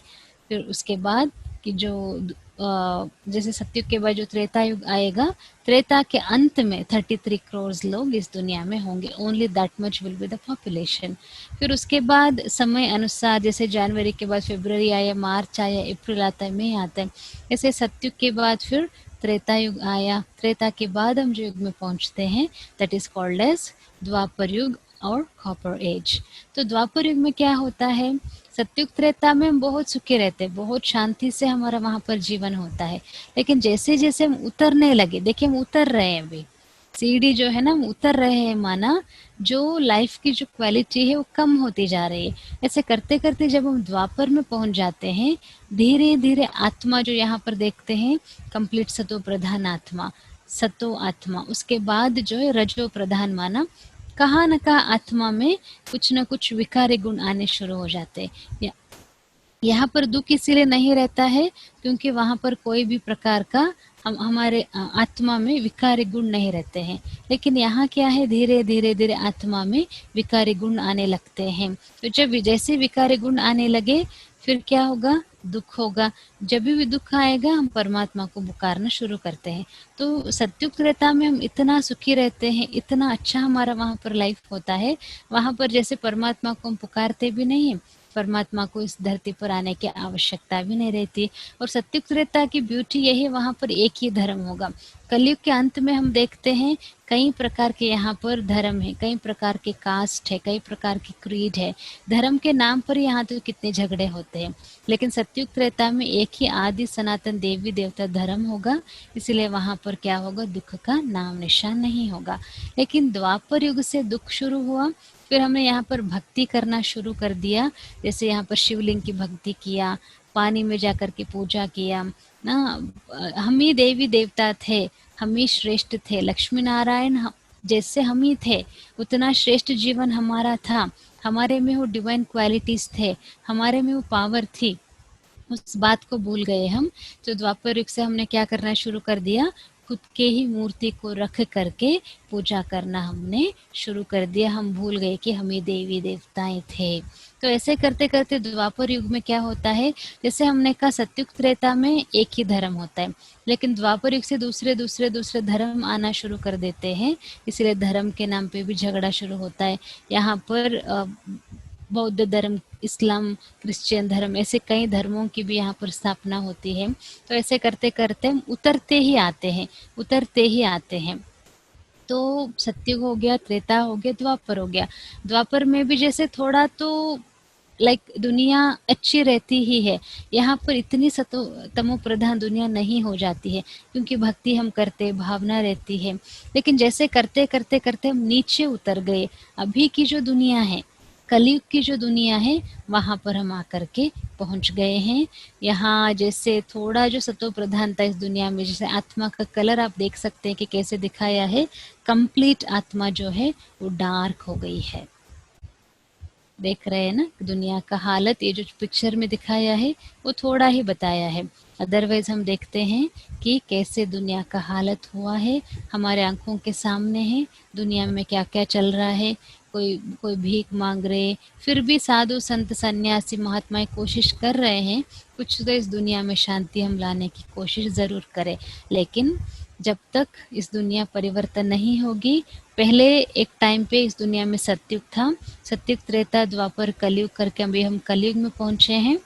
A: फिर उसके बाद कि जो जैसे सतयुग के बाद जो त्रेता युग आएगा, त्रेता के अंत में 33 करोड़ लोग इस दुनिया में होंगे। Only that much will be the population. फिर उसके बाद समय अनुसार जैसे जनवरी के बाद फरवरी आया, मार्च आया, अप्रैल आता है, मई आता है, ऐसे सतयुग के बाद फिर त्रेता युग आया। त्रेता के बाद हम जो युग में पहुंचते हैं दैट इज कॉल्ड एज द्वापर युग और कॉपर एज। तो द्वापर युग में क्या होता है, सतयुग त्रेता में हम बहुत सुखी रहते हैं, बहुत शांति से हमारा वहाँ पर जीवन होता है। लेकिन जैसे जैसे हम उतरने लगे, देखिए हम उतर रहे हैं, अभी सीढ़ी जो है ना हम उतर रहे हैं, माना जो लाइफ की जो क्वालिटी है वो कम होती जा रही है। ऐसे करते करते जब हम द्वापर में पहुंच जाते हैं, धीरे धीरे आत्मा जो यहाँ पर देखते हैं कंप्लीट सतो प्रधान आत्मा, सतो आत्मा, उसके बाद जो है रजो प्रधान माना, कहाँ न कहाँ आत्मा में कुछ न कुछ विकारी गुण आने शुरू हो जाते हैं। यहाँ पर दुख इसीलिए नहीं रहता है क्योंकि वहाँ पर कोई भी प्रकार का हमारे आत्मा में विकारी गुण नहीं रहते हैं। लेकिन यहाँ क्या है, धीरे धीरे धीरे आत्मा में विकारी गुण आने लगते हैं। तो जब जैसे विकारी गुण आने लगे फिर क्या होगा, दुख होगा। जब भी दुख आएगा हम परमात्मा को पुकारना शुरू करते हैं। तो सतयुग त्रेता में हम इतना सुखी रहते हैं, इतना अच्छा हमारा वहाँ पर लाइफ होता है। वहाँ पर जैसे परमात्मा को हम पुकारते भी नहीं, परमात्मा को इस धरती पर आने की आवश्यकता भी नहीं रहती। और सतयुग त्रेता की ब्यूटी यही, वहाँ पर एक ही धर्म होगा। कलयुग के अंत में हम देखते हैं कई प्रकार के यहाँ पर धर्म है, कई प्रकार के कास्ट है, कई प्रकार की क्रीड है। धर्म के नाम पर यहाँ तो कितने झगड़े होते हैं। लेकिन सतयुग त्रेता में एक ही आदि सनातन देवी देवता धर्म होगा, इसलिए वहाँ पर क्या होगा, दुख का नाम निशान नहीं होगा। लेकिन द्वापर युग से दुख शुरू हुआ, फिर हमने यहाँ पर भक्ति करना शुरू कर दिया। जैसे यहाँ पर शिवलिंग की भक्ति किया, पानी में जाकर के पूजा किया ना, हम ही देवी देवता थे, हम ही श्रेष्ठ थे, लक्ष्मी नारायण जैसे हम ही थे, उतना श्रेष्ठ जीवन हमारा था, हमारे में वो डिवाइन क्वालिटीज थे, हमारे में वो पावर थी। उस बात को भूल गए हम। तो द्वापर युग से हमने क्या करना शुरू कर दिया, खुद के ही मूर्ति को रख करके पूजा करना हमने शुरू कर दिया। हम भूल गए कि हम ही देवी देवताएं थे। तो ऐसे करते करते द्वापर युग में क्या होता है, जैसे हमने कहा सतयुग त्रेता में एक ही धर्म होता है, लेकिन द्वापर युग से दूसरे दूसरे दूसरे धर्म आना शुरू कर देते हैं, इसलिए धर्म के नाम पे भी झगड़ा शुरू होता है। यहाँ पर बौद्ध धर्म, इस्लाम, क्रिश्चियन धर्म, ऐसे कई धर्मों की भी यहाँ पर स्थापना होती है। तो ऐसे करते करते हम उतरते ही आते हैं, उतरते ही आते हैं। तो सतयुग हो गया, त्रेता हो गया, द्वापर हो गया। द्वापर में भी जैसे थोड़ा तो लाइक दुनिया अच्छी रहती ही है। यहाँ पर इतनी सतो तमो प्रधान दुनिया नहीं हो जाती है, क्योंकि भक्ति हम करते, भावना रहती है। लेकिन जैसे करते करते करते हम नीचे उतर गए, अभी की जो दुनिया है, कलयुग की जो दुनिया है, वहाँ पर हम आकर के पहुँच गए हैं। यहाँ जैसे थोड़ा जो सतो प्रधान था इस दुनिया में, जैसे आत्मा का कलर आप देख सकते हैं कि कैसे दिखाया है, कंप्लीट आत्मा जो है वो डार्क हो गई है। देख रहे हैं ना दुनिया का हालत, ये जो पिक्चर में दिखाया है वो थोड़ा ही बताया है। अदरवाइज हम देखते हैं कि कैसे दुनिया का हालत हुआ है, हमारे आंखों के सामने है दुनिया में क्या क्या चल रहा है। कोई कोई भीख मांग रहे, फिर भी साधु संत सन्यासी महात्माएं कोशिश कर रहे हैं कुछ तो इस दुनिया में शांति हम लाने की कोशिश ज़रूर करें। लेकिन जब तक इस दुनिया परिवर्तन नहीं होगी, पहले एक टाइम पे इस दुनिया में सतयुग था, सतयुग त्रेता द्वापर कलयुग करके अभी हम कलयुग में पहुंचे हैं।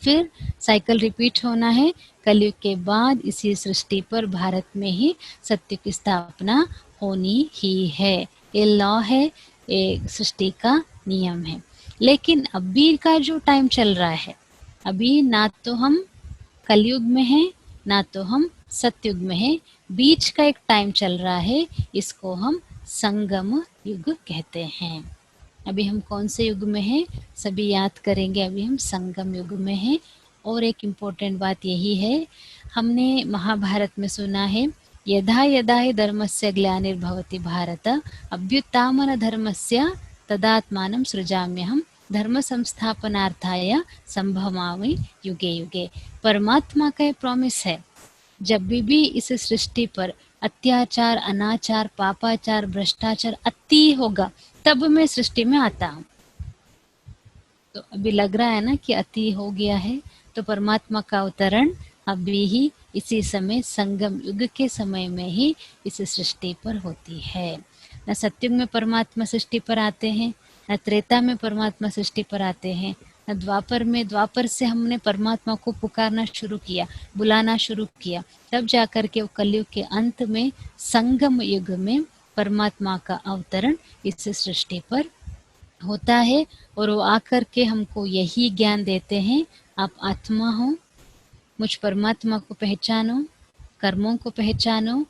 A: फिर साइकिल रिपीट होना है, कलयुग के बाद इसी सृष्टि पर भारत में ही सत्य की स्थापना होनी ही है। ये लॉ है, ये सृष्टि का नियम है। लेकिन अभी का जो टाइम चल रहा है, अभी ना तो हम कलयुग में हैं, ना तो हम सतयुग में हैं, बीच का एक टाइम चल रहा है, इसको हम संगम युग कहते हैं। अभी हम कौन से युग में हैं, सभी याद करेंगे, अभी हम संगम युग में हैं। और एक इम्पोर्टेंट बात यही है, हमने महाभारत में सुना है, यदा यदा हि धर्मस्य ग्लानिर्भवति भारत अभ्युत्थान धर्मस्य तदात्मानं सृजाम्यहम् धर्म संस्थापनार्थाय संभवामि युगे युगे। परमात्मा का ये प्रॉमिस है, जब भी इस सृष्टि पर अत्याचार, अनाचार, पापाचार, भ्रष्टाचार अति होगा, तब मैं सृष्टि में आता हूँ। तो अभी लग रहा है ना कि अति हो गया है, तो परमात्मा का अवतरण अभी ही इसी समय संगम युग के समय में ही इस सृष्टि पर होती है। न सत्युग में परमात्मा सृष्टि पर आते हैं, न त्रेता में परमात्मा सृष्टि पर आते हैं, न द्वापर में। द्वापर से हमने परमात्मा को पुकारना शुरू किया, बुलाना शुरू किया, तब जाकर के वो कलयुग के अंत में संगम युग में परमात्मा का अवतरण इस सृष्टि पर होता है। और वो आकर के हमको यही ज्ञान देते हैं, आप आत्मा हो, मुझ परमात्मा को पहचानो, कर्मों को पहचानो,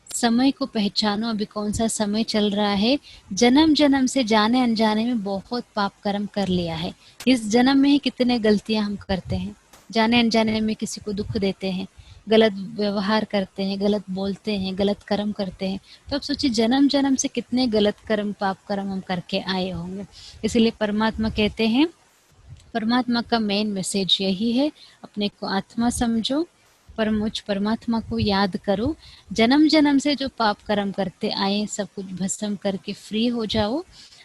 A: समय को पहचानो, अभी कौन सा समय चल रहा है। जन्म जन्म से जाने अनजाने में बहुत पाप कर्म कर लिया है, इस जन्म में ही कितने गलतियां हम करते हैं, जाने अनजाने में किसी को दुख देते हैं, गलत व्यवहार करते हैं, गलत बोलते हैं, गलत कर्म करते हैं। तो अब सोचिए जन्म जन्म से कितने गलत कर्म, पाप कर्म हम करके आए होंगे। इसलिए परमात्मा कहते हैं, परमात्मा का मेन मैसेज यही है, अपने को आत्मा समझो, पर मुझ परमात्मा को याद करो, जन्म जन्म से जो पाप कर्म करते आए सब कुछ भस्म करके फ्री हो जाओ,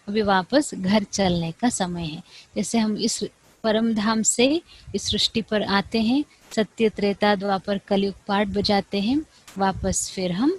A: अभी वापस घर चलने का समय है। जैसे हम इस परम धाम से इस सृष्टि पर आते हैं, सत्य त्रेता द्वापर कलयुग पाठ बजाते हैं, वापस फिर हम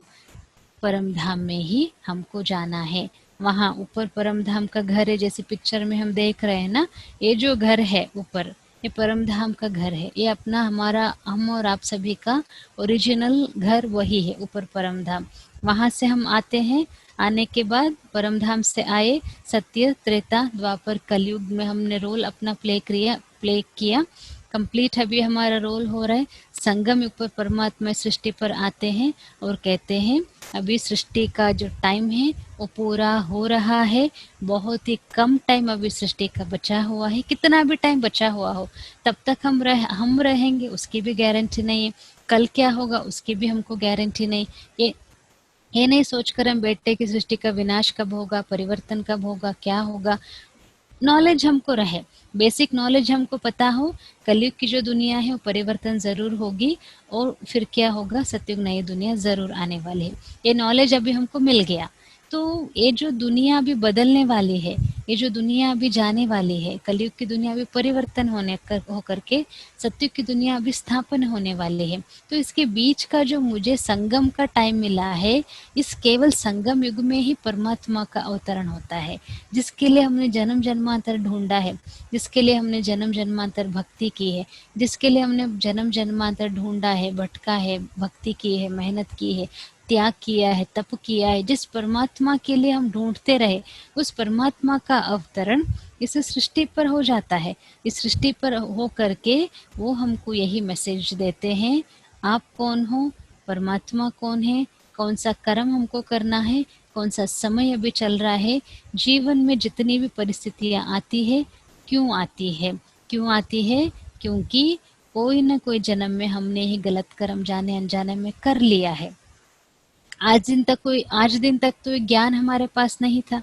A: परम धाम में ही हमको जाना है। वहाँ ऊपर परम धाम का घर है, जैसे पिक्चर में हम देख रहे हैं ना, ये जो घर है ऊपर, ये परम धाम का घर है, ये अपना हमारा, हम और आप सभी का ओरिजिनल घर वही है, ऊपर परम धाम। वहाँ से हम आते हैं, आने के बाद परम धाम से आए, सत्य त्रेता द्वापर कलयुग में हमने रोल अपना प्ले किया, कंप्लीट अभी हमारा रोल हो रहा है। संगम युग पर परमात्मा सृष्टि पर आते हैं और कहते हैं अभी सृष्टि का जो टाइम है वो पूरा हो रहा है, बहुत ही कम टाइम अभी सृष्टि का बचा हुआ है। कितना भी टाइम बचा हुआ हो, तब तक हम रहेंगे उसकी भी गारंटी नहीं है, कल क्या होगा उसकी भी हमको गारंटी नहीं। ये नहीं सोचकर हम बैठते कि सृष्टि का विनाश कब होगा, परिवर्तन कब होगा, क्या होगा। नॉलेज हमको रहे, बेसिक नॉलेज हमको पता हो, कलयुग की जो दुनिया है वो परिवर्तन ज़रूर होगी, और फिर क्या होगा, सतयुग नई दुनिया ज़रूर आने वाली है। ये नॉलेज अभी हमको मिल गया, तो ये जो दुनिया अभी बदलने वाली है, ये जो दुनिया अभी जाने वाली है, कलयुग की दुनिया अभी परिवर्तन होकर के सतयुग की दुनिया अभी स्थापन होने वाली है। तो इसके बीच का जो मुझे संगम का टाइम मिला है, इस केवल संगम युग में ही परमात्मा का अवतरण होता है, जिसके लिए हमने जन्म जन्मांतर ढूंढा है, जिसके लिए हमने जन्म जन्मांतर भक्ति की है, जिसके लिए हमने जन्म जन्मांतर ढूंढा है, भटका है, भक्ति की है, मेहनत की है, त्याग किया है, तप किया है, जिस परमात्मा के लिए हम ढूंढते रहे, उस परमात्मा का अवतरण इस सृष्टि पर हो जाता है। इस सृष्टि पर हो करके वो हमको यही मैसेज देते हैं, आप कौन हो, परमात्मा कौन है, कौन सा कर्म हमको करना है, कौन सा समय अभी चल रहा है। जीवन में जितनी भी परिस्थितियां आती है, क्यों आती है? क्यों आती है? क्योंकि कोई न कोई जन्म में हमने ही गलत कर्म जाने अनजाने में कर लिया है। आज दिन तक तो ये ज्ञान हमारे पास नहीं था।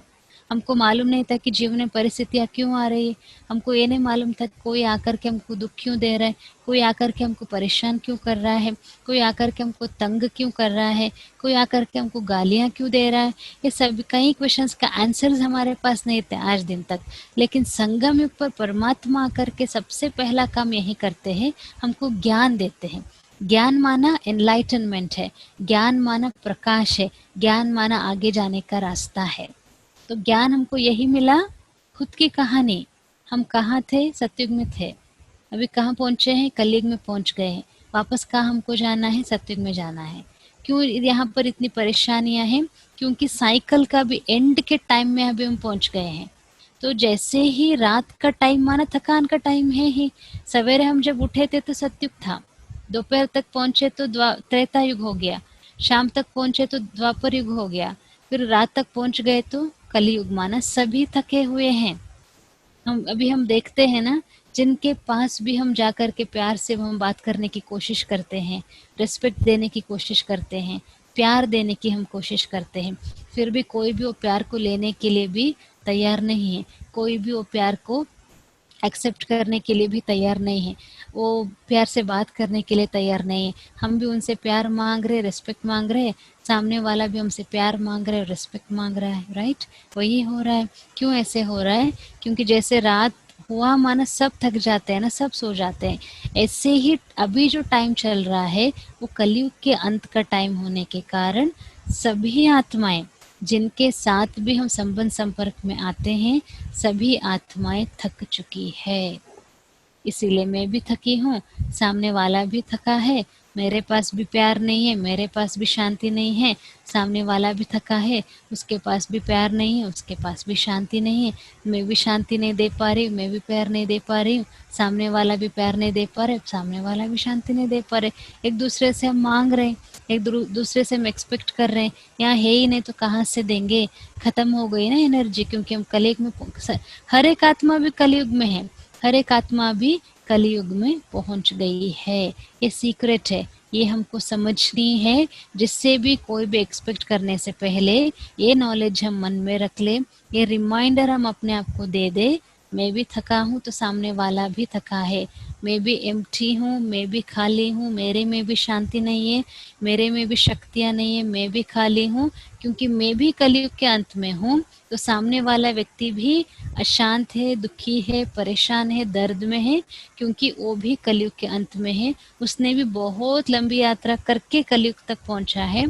A: हमको मालूम नहीं था कि जीवन में परिस्थितियाँ क्यों आ रही है। हमको ये नहीं मालूम था कि कोई आकर के हमको दुःख क्यों दे रहा है, कोई आकर के हमको परेशान क्यों कर रहा है, कोई आकर के हमको तंग क्यों कर रहा है, कोई आकर के हमको गालियाँ क्यों दे रहा है। ये सब कई क्वेश्चंस का आंसर्स हमारे पास नहीं थे आज दिन तक। लेकिन संगम युग पर परमात्मा आकर के सबसे पहला काम यही करते हैं, हमको ज्ञान देते हैं। ज्ञान माना एनलाइटनमेंट है, ज्ञान माना प्रकाश है, ज्ञान माना आगे जाने का रास्ता है। तो ज्ञान हमको यही मिला, खुद की कहानी, हम कहाँ थे, सतयुग में थे, अभी कहाँ पहुँचे हैं, कलयुग में पहुँच गए हैं, वापस कहाँ हमको जाना है, सतयुग में जाना है। क्यों यहाँ पर इतनी परेशानियाँ हैं? क्योंकि साइकिल का भी एंड के टाइम में अभी हम पहुँच गए हैं। तो जैसे ही रात का टाइम माना थकान का टाइम है ही, सवेरे हम जब उठे थे तो सतयुग था, दोपहर तक पहुंचे तो त्रेता युग हो गया, शाम तक पहुंचे तो द्वापर युग हो गया, फिर रात तक पहुंच गए तो कलयुग माना सभी थके हुए हैं। हम देखते हैं ना, जिनके पास भी हम जाकर के प्यार से हम बात करने की कोशिश करते हैं, रिस्पेक्ट देने की कोशिश करते हैं, प्यार देने की हम कोशिश करते हैं, फिर भी कोई भी वो प्यार को लेने के लिए भी तैयार नहीं है, कोई भी वो प्यार को एक्सेप्ट करने के लिए भी तैयार नहीं है, वो प्यार से बात करने के लिए तैयार नहीं है। हम भी उनसे प्यार मांग रहे, रिस्पेक्ट मांग रहे, सामने वाला भी हमसे प्यार मांग रहा है, रिस्पेक्ट मांग रहा है, राइट? वही हो रहा है। क्यों ऐसे हो रहा है? क्योंकि जैसे रात हुआ माना सब थक जाते हैं ना, सब सो जाते हैं, ऐसे ही अभी जो टाइम चल रहा है वो कलयुग के अंत का टाइम होने के कारण सभी आत्माएं जिनके साथ भी हम संबंध संपर्क में आते हैं, सभी आत्माएं थक चुकी है। इसीलिए मैं भी थकी हूँ, सामने वाला भी थका है, मेरे पास भी प्यार नहीं है, मेरे पास भी शांति नहीं है, सामने वाला भी थका है, उसके पास भी प्यार नहीं है, उसके पास भी शांति नहीं है, मैं भी शांति नहीं दे पा रही हूँ, मैं भी प्यार नहीं दे पा रही हूँ, सामने वाला भी प्यार नहीं दे पा रहे, सामने वाला भी शांति नहीं दे पा रहे। एक दूसरे से हम मांग रहे हैं, एक दूसरे से हम एक्सपेक्ट कर रहे हैं, यहाँ है ही नहीं तो कहाँ से देंगे, खत्म हो गई ना एनर्जी। क्योंकि हम कलयुग में, हर एक आत्मा भी कलयुग में है, हर एक आत्मा भी कलयुग में पहुंच गई है। ये सीक्रेट है, ये हमको समझनी है, जिससे भी कोई भी एक्सपेक्ट करने से पहले ये नॉलेज हम मन में रख ले, ये रिमाइंडर हम अपने आप को दे दे, मैं भी थका हूँ तो सामने वाला भी थका है, मैं भी एम्प्टी हूँ, मैं भी खाली हूँ, मेरे में भी शांति नहीं है, मेरे में भी शक्तियाँ नहीं है, मैं भी खाली हूँ, क्योंकि मैं भी कलयुग के अंत में हूँ। तो सामने वाला व्यक्ति भी अशांत है, दुखी है, परेशान है, दर्द में है, क्योंकि वो भी कलयुग के अंत में है, उसने भी बहुत लंबी यात्रा करके कलयुग तक पहुंचा है,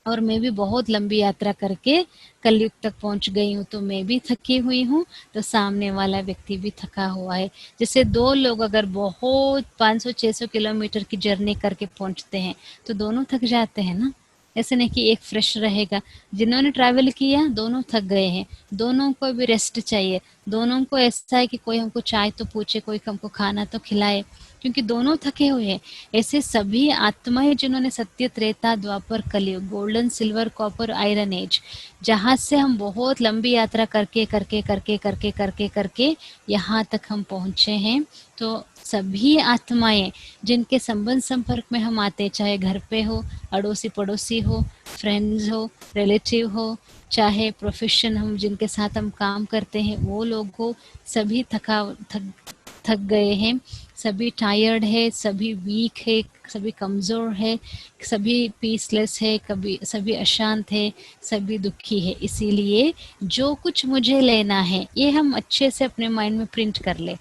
A: और मैं भी बहुत लंबी यात्रा करके कलयुग तक पहुंच गई हूँ, तो मैं भी थकी हुई हूँ, तो सामने वाला व्यक्ति भी थका हुआ है। जैसे दो लोग अगर बहुत 500-600 किलोमीटर की जर्नी करके पहुंचते हैं तो दोनों थक जाते हैं ना, ऐसे नहीं कि एक फ्रेश रहेगा। जिन्होंने ट्रैवल किया दोनों थक गए हैं, दोनों को भी रेस्ट चाहिए, दोनों को ऐसा है कि कोई हमको चाय तो पूछे, कोई हमको खाना तो खिलाए, क्योंकि दोनों थके हुए हैं। ऐसे सभी आत्माएं जिन्होंने सत्य, Treta, Dwapar, Kalyug, golden, silver, copper, iron age, जहाँ से हम बहुत लंबी यात्रा करके करके करके करके करके करके यहाँ तक हम पहुँचे हैं। तो सभी आत्माएं जिनके संबंध संपर्क में हम आते, चाहे घर पे हो, अड़ोसी पड़ोसी हो, फ्रेंड्स हो, रिलेटिव हो, चाहे प्रोफेशन हम जिनके साथ हम काम करते हैं वो लोग हो, सभी थक गए हैं, सभी टायर्ड है, सभी वीक है, सभी कमज़ोर है, सभी पीसलेस है, कभी सभी अशांत है, सभी दुखी है। इसीलिए जो कुछ मुझे लेना है, ये हम अच्छे से अपने माइंड में प्रिंट कर ले,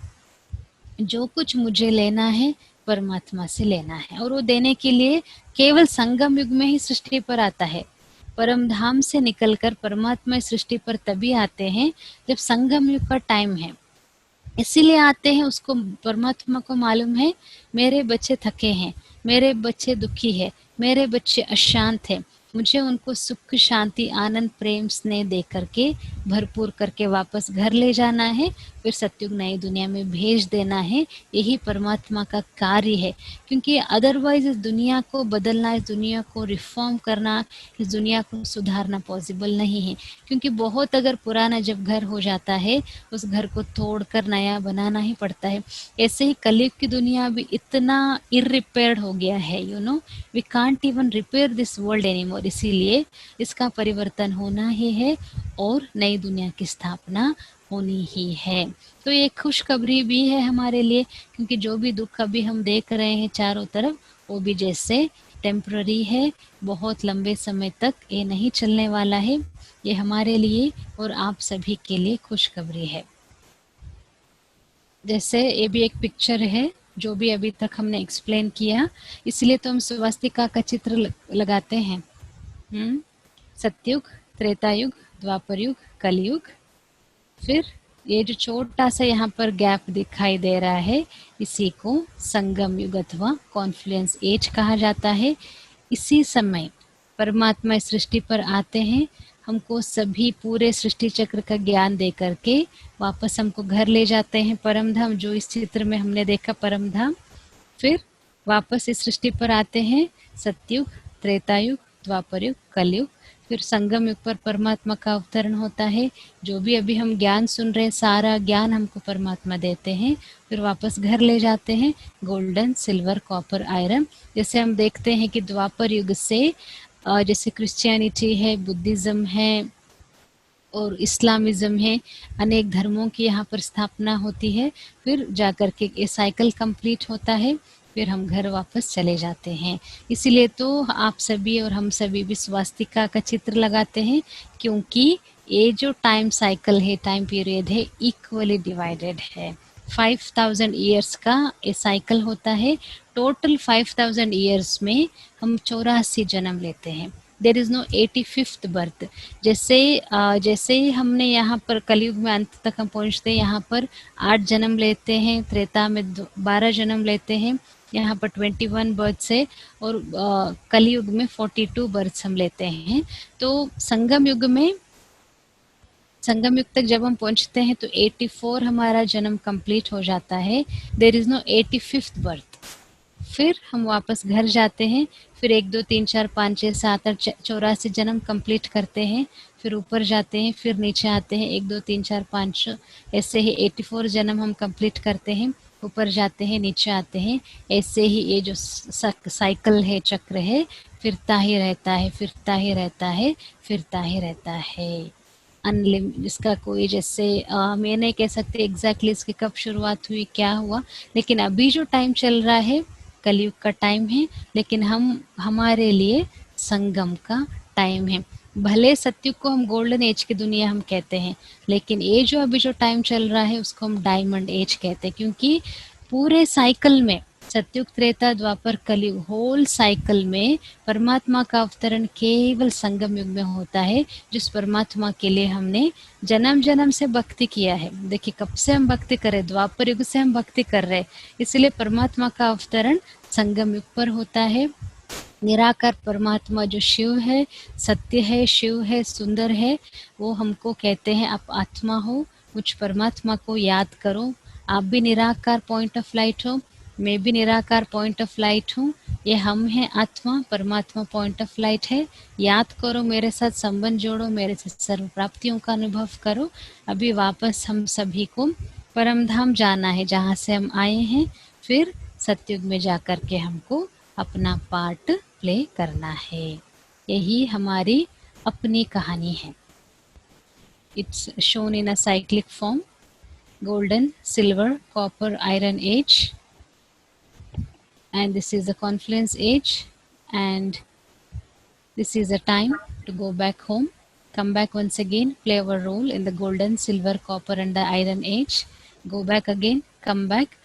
A: जो कुछ मुझे लेना है परमात्मा से लेना है, और वो देने के लिए केवल संगम युग में ही सृष्टि पर आता है। परम धाम से निकलकर परमात्मा सृष्टि पर तभी आते हैं जब संगम युग का टाइम है, इसीलिए आते हैं। उसको, परमात्मा को मालूम है मेरे बच्चे थके हैं, मेरे बच्चे दुखी है, मेरे बच्चे अशांत हैं, मुझे उनको सुख, शांति, आनंद, प्रेम, स्नेह दे करके भरपूर करके वापस घर ले जाना है, फिर सतयुग नई दुनिया में भेज देना है। यही परमात्मा का कार्य है, क्योंकि अदरवाइज इस दुनिया को बदलना, इस दुनिया को रिफॉर्म करना, इस दुनिया को सुधारना पॉसिबल नहीं है। क्योंकि बहुत अगर पुराना जब घर हो जाता है, उस घर को तोड़कर नया बनाना ही पड़ता है। ऐसे ही कलयुग की दुनिया भी इतना इरिपेयर्ड हो गया है, we can't even repair this world anymore. इसीलिए इसका परिवर्तन होना ही है और नई दुनिया की स्थापना होनी ही है। तो ये खुशखबरी भी है हमारे लिए, क्योंकि जो भी दुख अभी हम देख रहे हैं चारों तरफ, वो भी जैसे टेम्पररी है, बहुत लंबे समय तक ये नहीं चलने वाला है। ये हमारे लिए और आप सभी के लिए खुशखबरी है। जैसे ये भी एक पिक्चर है जो भी अभी तक हमने एक्सप्लेन किया, इसलिए तो हम स्वस्तिका का चित्र लगाते हैं। सतयुग, त्रेता युग, द्वापर युग, कलयुग, फिर ये जो छोटा सा यहाँ पर गैप दिखाई दे रहा है, इसी को संगम युग अथवा कॉन्फ्लुएंस एज कहा जाता है। इसी समय परमात्मा इस सृष्टि पर आते हैं, हमको सभी पूरे सृष्टि चक्र का ज्ञान दे करके वापस हमको घर ले जाते हैं, परम धाम, जो इस चित्र में हमने देखा परम धाम। फिर वापस इस सृष्टि पर आते हैं, सतयुग, त्रेता युग, द्वापर युग, कलयुग, फिर संगम युग पर परमात्मा का अवतरण होता है। जो भी अभी हम ज्ञान सुन रहे हैं, सारा ज्ञान हमको परमात्मा देते हैं, फिर वापस घर ले जाते हैं, गोल्डन, सिल्वर, कॉपर, आयरन। जैसे हम देखते हैं कि द्वापर युग से जैसे क्रिश्चियनिटी है, बुद्धिज्म है और इस्लामिज्म है, अनेक धर्मों की यहाँ पर स्थापना होती है, फिर जाकर के ये साइकिल कंप्लीट होता है, फिर हम घर वापस चले जाते हैं। इसीलिए तो आप सभी और हम सभी भी स्वास्तिका का चित्र लगाते हैं, क्योंकि ये जो टाइम साइकिल है, टाइम पीरियड है, इक्वली डिवाइडेड है। 5000 ईयर्स का ये साइकिल होता है। टोटल 5000 ईयर्स में हम 84 जन्म लेते हैं। There is no 85th birth. जैसे ही हमने यहाँ पर कलयुग में अंत तक हम पहुँचते हैं, यहाँ पर 8 जन्म लेते हैं, त्रेता में 12 जन्म लेते हैं, यहाँ पर 21 बर्थ है, और कलयुग में 42 बर्थ हम लेते हैं। तो संगम युग तक जब हम पहुंचते हैं तो 84 हमारा जन्म कंप्लीट हो जाता है। There is no 85th birth. फिर हम वापस घर जाते हैं, फिर 1 2 3 4 5 6 7 8 84 जन्म कंप्लीट करते हैं, फिर ऊपर जाते हैं, फिर नीचे आते हैं, 1 2 3 4 5 ऐसे ही 84 जन्म हम कंप्लीट करते हैं, ऊपर जाते हैं, नीचे आते हैं। ऐसे ही ये जो साइकिल है, चक्र है, फिरता ही रहता है, फिरता ही रहता है, फिरता ही रहता है। इसका कोई जैसे मैं नहीं कह सकते एग्जैक्टली इसकी कब शुरुआत हुई, क्या हुआ, लेकिन अभी जो टाइम चल रहा है कलयुग का टाइम है, लेकिन हमारे लिए संगम का टाइम है। भले सतयुग को हम गोल्डन एज की दुनिया हम कहते हैं, लेकिन ये जो अभी जो टाइम चल रहा है उसको हम डायमंड एज कहते हैं, क्योंकि पूरे साइकिल में सतयुग, त्रेता, द्वापर, कलयुग, होल साइकिल में परमात्मा का अवतरण केवल संगम युग में होता है, जिस परमात्मा के लिए हमने जन्म जन्म से भक्ति किया है। देखिए कब से हम भक्ति कर रहे, द्वापर युग से हम भक्ति कर रहे, इसलिए परमात्मा का अवतरण संगम युग पर होता है। निराकार परमात्मा जो शिव है, सत्य है, शिव है, सुंदर है, वो हमको कहते हैं आप आत्मा हो, मुझ परमात्मा को याद करो। आप भी निराकार पॉइंट ऑफ लाइट हो, मैं भी निराकार पॉइंट ऑफ लाइट हूँ, ये हम हैं आत्मा, परमात्मा पॉइंट ऑफ लाइट है। याद करो, मेरे साथ संबंध जोड़ो, मेरे साथ सर्व प्राप्तियों का अनुभव करो। अभी वापस हम सभी को परम धाम जाना है, जहाँ से हम आए हैं, फिर सतयुग में जाकर के हमको अपना पार्ट प्ले करना है। यही हमारी अपनी कहानी है। It's shown in a cyclic form, golden, silver, copper, iron age, and this is the confluence age, and this is the time to go back home, come back once again, play our role in the golden, silver, copper and the iron age, go back again, come back,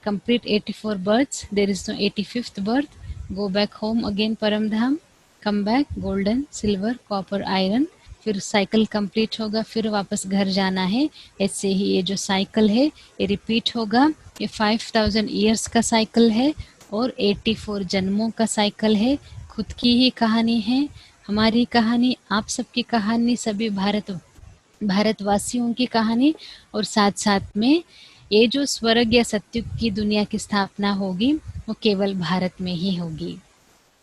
A: complete 84 births, there is no 85th birth, go back home again Paramdham, come back, golden, silver, copper, iron, फिर cycle complete होगा, फिर वापस घर जाना है। ऐसे ही ये जो साइकिल है ये रिपीट होगा। ये 5000 ईयर्स का साइकिल है और 84 जन्मों का साइकिल है। खुद की ही कहानी है, हमारी कहानी, आप सबकी कहानी, सभी भारतवासियों की कहानी, और साथ साथ में ये जो स्वर्ग या सत्युग की दुनिया की स्थापना होगी वो केवल भारत में ही होगी,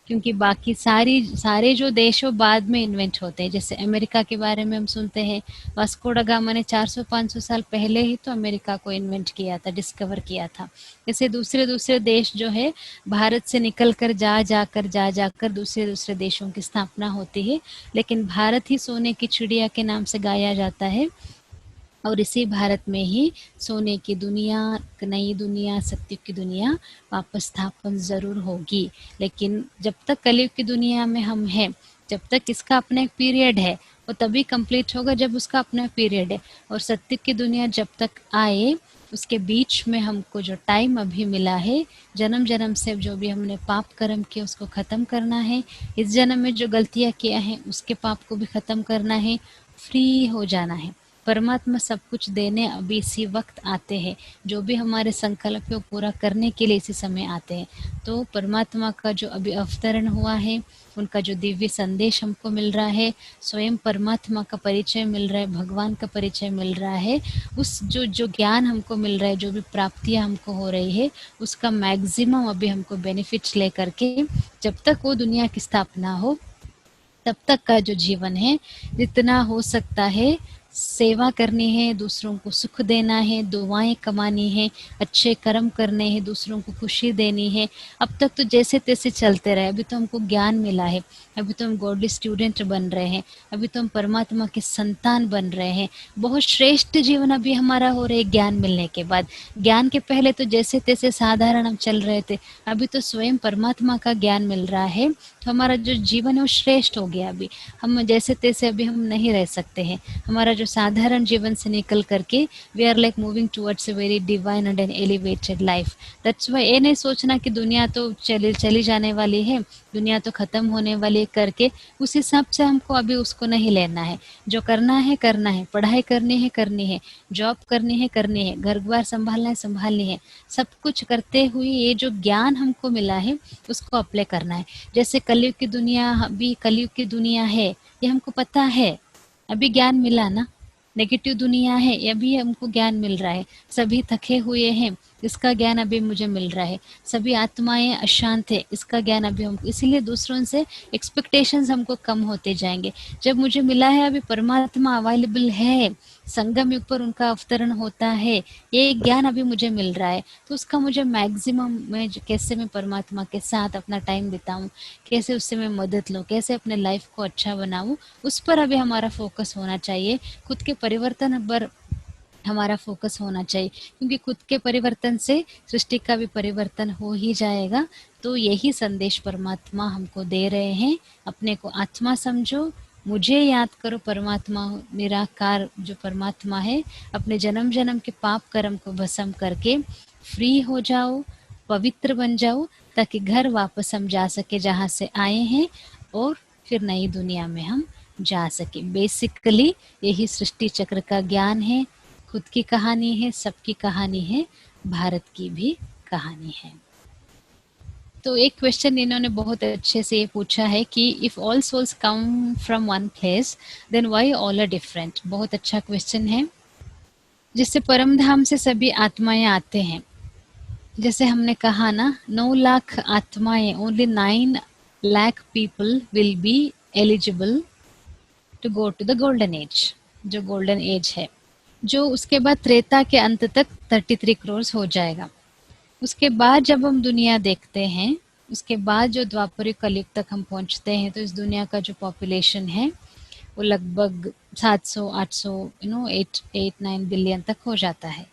A: क्योंकि बाकी सारे जो देशों बाद में इन्वेंट होते हैं। जैसे अमेरिका के बारे में हम सुनते हैं, वास्को ड गामा ने 400-500 साल पहले ही तो अमेरिका को इन्वेंट किया था, डिस्कवर किया था। जैसे दूसरे दूसरे देश जो है भारत से निकल कर जा जाकर दूसरे दूसरे देशों की स्थापना होती है, लेकिन भारत ही सोने की चिड़िया के नाम से गाया जाता है। और इसी भारत में ही सोने की दुनिया, नई दुनिया, सत्युग की दुनिया वापस स्थापन ज़रूर होगी। लेकिन जब तक कलयुग की दुनिया में हम हैं, जब तक इसका अपना एक पीरियड है, वो तभी कंप्लीट होगा जब उसका अपना पीरियड है। और सत्युग की दुनिया जब तक आए, उसके बीच में हमको जो टाइम अभी मिला है, जन्म जन्म से जो भी हमने पाप कर्म किए उसको ख़त्म करना है, इस जन्म में जो गलतियाँ किया है उसके पाप को भी ख़त्म करना है, फ्री हो जाना है। परमात्मा सब कुछ देने अभी इसी वक्त आते हैं, जो भी हमारे संकल्प को पूरा करने के लिए इसी समय आते हैं। तो परमात्मा का जो अभी अवतरण हुआ है, उनका जो दिव्य संदेश हमको मिल रहा है, स्वयं परमात्मा का परिचय मिल रहा है, भगवान का परिचय मिल रहा है, उस जो जो ज्ञान हमको मिल रहा है, जो भी प्राप्तियां हमको हो रही है, उसका मैक्सिमम अभी हमको बेनिफिट्स लेकर के, जब तक वो दुनिया की स्थापना हो तब तक का जो जीवन है, जितना हो सकता है सेवा करनी है, दूसरों को सुख देना है, दुआएं कमानी है, अच्छे कर्म करने हैं, दूसरों को खुशी देनी है। अब तक तो जैसे तैसे चलते रहे, अभी तो हमको ज्ञान मिला है, अभी तो हम गॉडली स्टूडेंट बन रहे हैं, अभी तो हम परमात्मा के संतान बन रहे हैं। बहुत श्रेष्ठ जीवन अभी हमारा हो रहा है ज्ञान मिलने के बाद। ज्ञान के पहले तो जैसे तैसे साधारण हम चल रहे थे, अभी तो स्वयं परमात्मा का ज्ञान मिल रहा है, तो हमारा जो जीवन है वो श्रेष्ठ हो गया। अभी हम जैसे तैसे अभी हम नहीं रह सकते हैं। हमारा जो साधारण जीवन से निकल करके we are like moving towards a very divine and an elevated life. That's why ये नहीं सोचना कि दुनिया तो चली जाने वाली है, दुनिया तो खत्म होने वाली है करके उस हिसाब से हमको अभी उसको नहीं लेना है। जो करना है करना है, पढ़ाई करनी है, जॉब करनी है, घर द्वार संभालना है संभालनी है, सब कुछ करते हुए ये जो ज्ञान हमको मिला है उसको अप्लाई करना है। जैसे कलयुग की दुनिया, अभी कलयुग की दुनिया है ये हमको पता है, अभी ज्ञान मिला ना। नेगेटिव दुनिया है ये भी हमको ज्ञान मिल रहा है, सभी थके हुए हैं इसका ज्ञान अभी मुझे मिल रहा है, सभी आत्माएं अशांत है इसका ज्ञान अभी हमको, इसीलिए दूसरों से एक्सपेक्टेशंस हमको कम होते जाएंगे। जब मुझे मिला है अभी परमात्मा अवेलेबल है, संगम युग पर उनका अवतरण होता है, ये ज्ञान अभी मुझे मिल रहा है, तो उसका मुझे मैक्सिमम मैं कैसे मैं परमात्मा के साथ अपना टाइम बिताऊं, कैसे उससे मैं मदद लूं, कैसे अपने लाइफ को अच्छा बनाऊं, उस पर अभी हमारा फोकस होना चाहिए। खुद के परिवर्तन पर हमारा फोकस होना चाहिए, क्योंकि खुद के परिवर्तन से सृष्टि का भी परिवर्तन हो ही जाएगा। तो यही संदेश परमात्मा हमको दे रहे हैं, अपने को आत्मा समझो, मुझे याद करो, परमात्मा निराकार जो परमात्मा है, अपने जन्म जन्म के पाप कर्म को भस्म करके फ्री हो जाओ, पवित्र बन जाओ, ताकि घर वापस हम जा सके जहाँ से आए हैं, और फिर नई दुनिया में हम जा सके। बेसिकली यही सृष्टि चक्र का ज्ञान है, खुद की कहानी है, सबकी कहानी है, भारत की भी कहानी है। तो एक क्वेश्चन इन्होंने बहुत अच्छे से ये पूछा है कि if all souls come from one place then why all are different. बहुत अच्छा क्वेश्चन है। जिससे परम धाम से सभी आत्माएं आते हैं, जैसे हमने कहा ना 9 लाख आत्माएं, only 9 lakh people will be eligible to go to the golden age, जो गोल्डन एज है, जो उसके बाद त्रेता के अंत तक 33 करोड़ हो जाएगा। उसके बाद जब हम दुनिया देखते हैं, उसके बाद जो द्वापर कलयुग तक हम पहुंचते हैं, तो इस दुनिया का जो पॉपुलेशन है वो लगभग 700 800 8 9 बिलियन तक हो जाता है।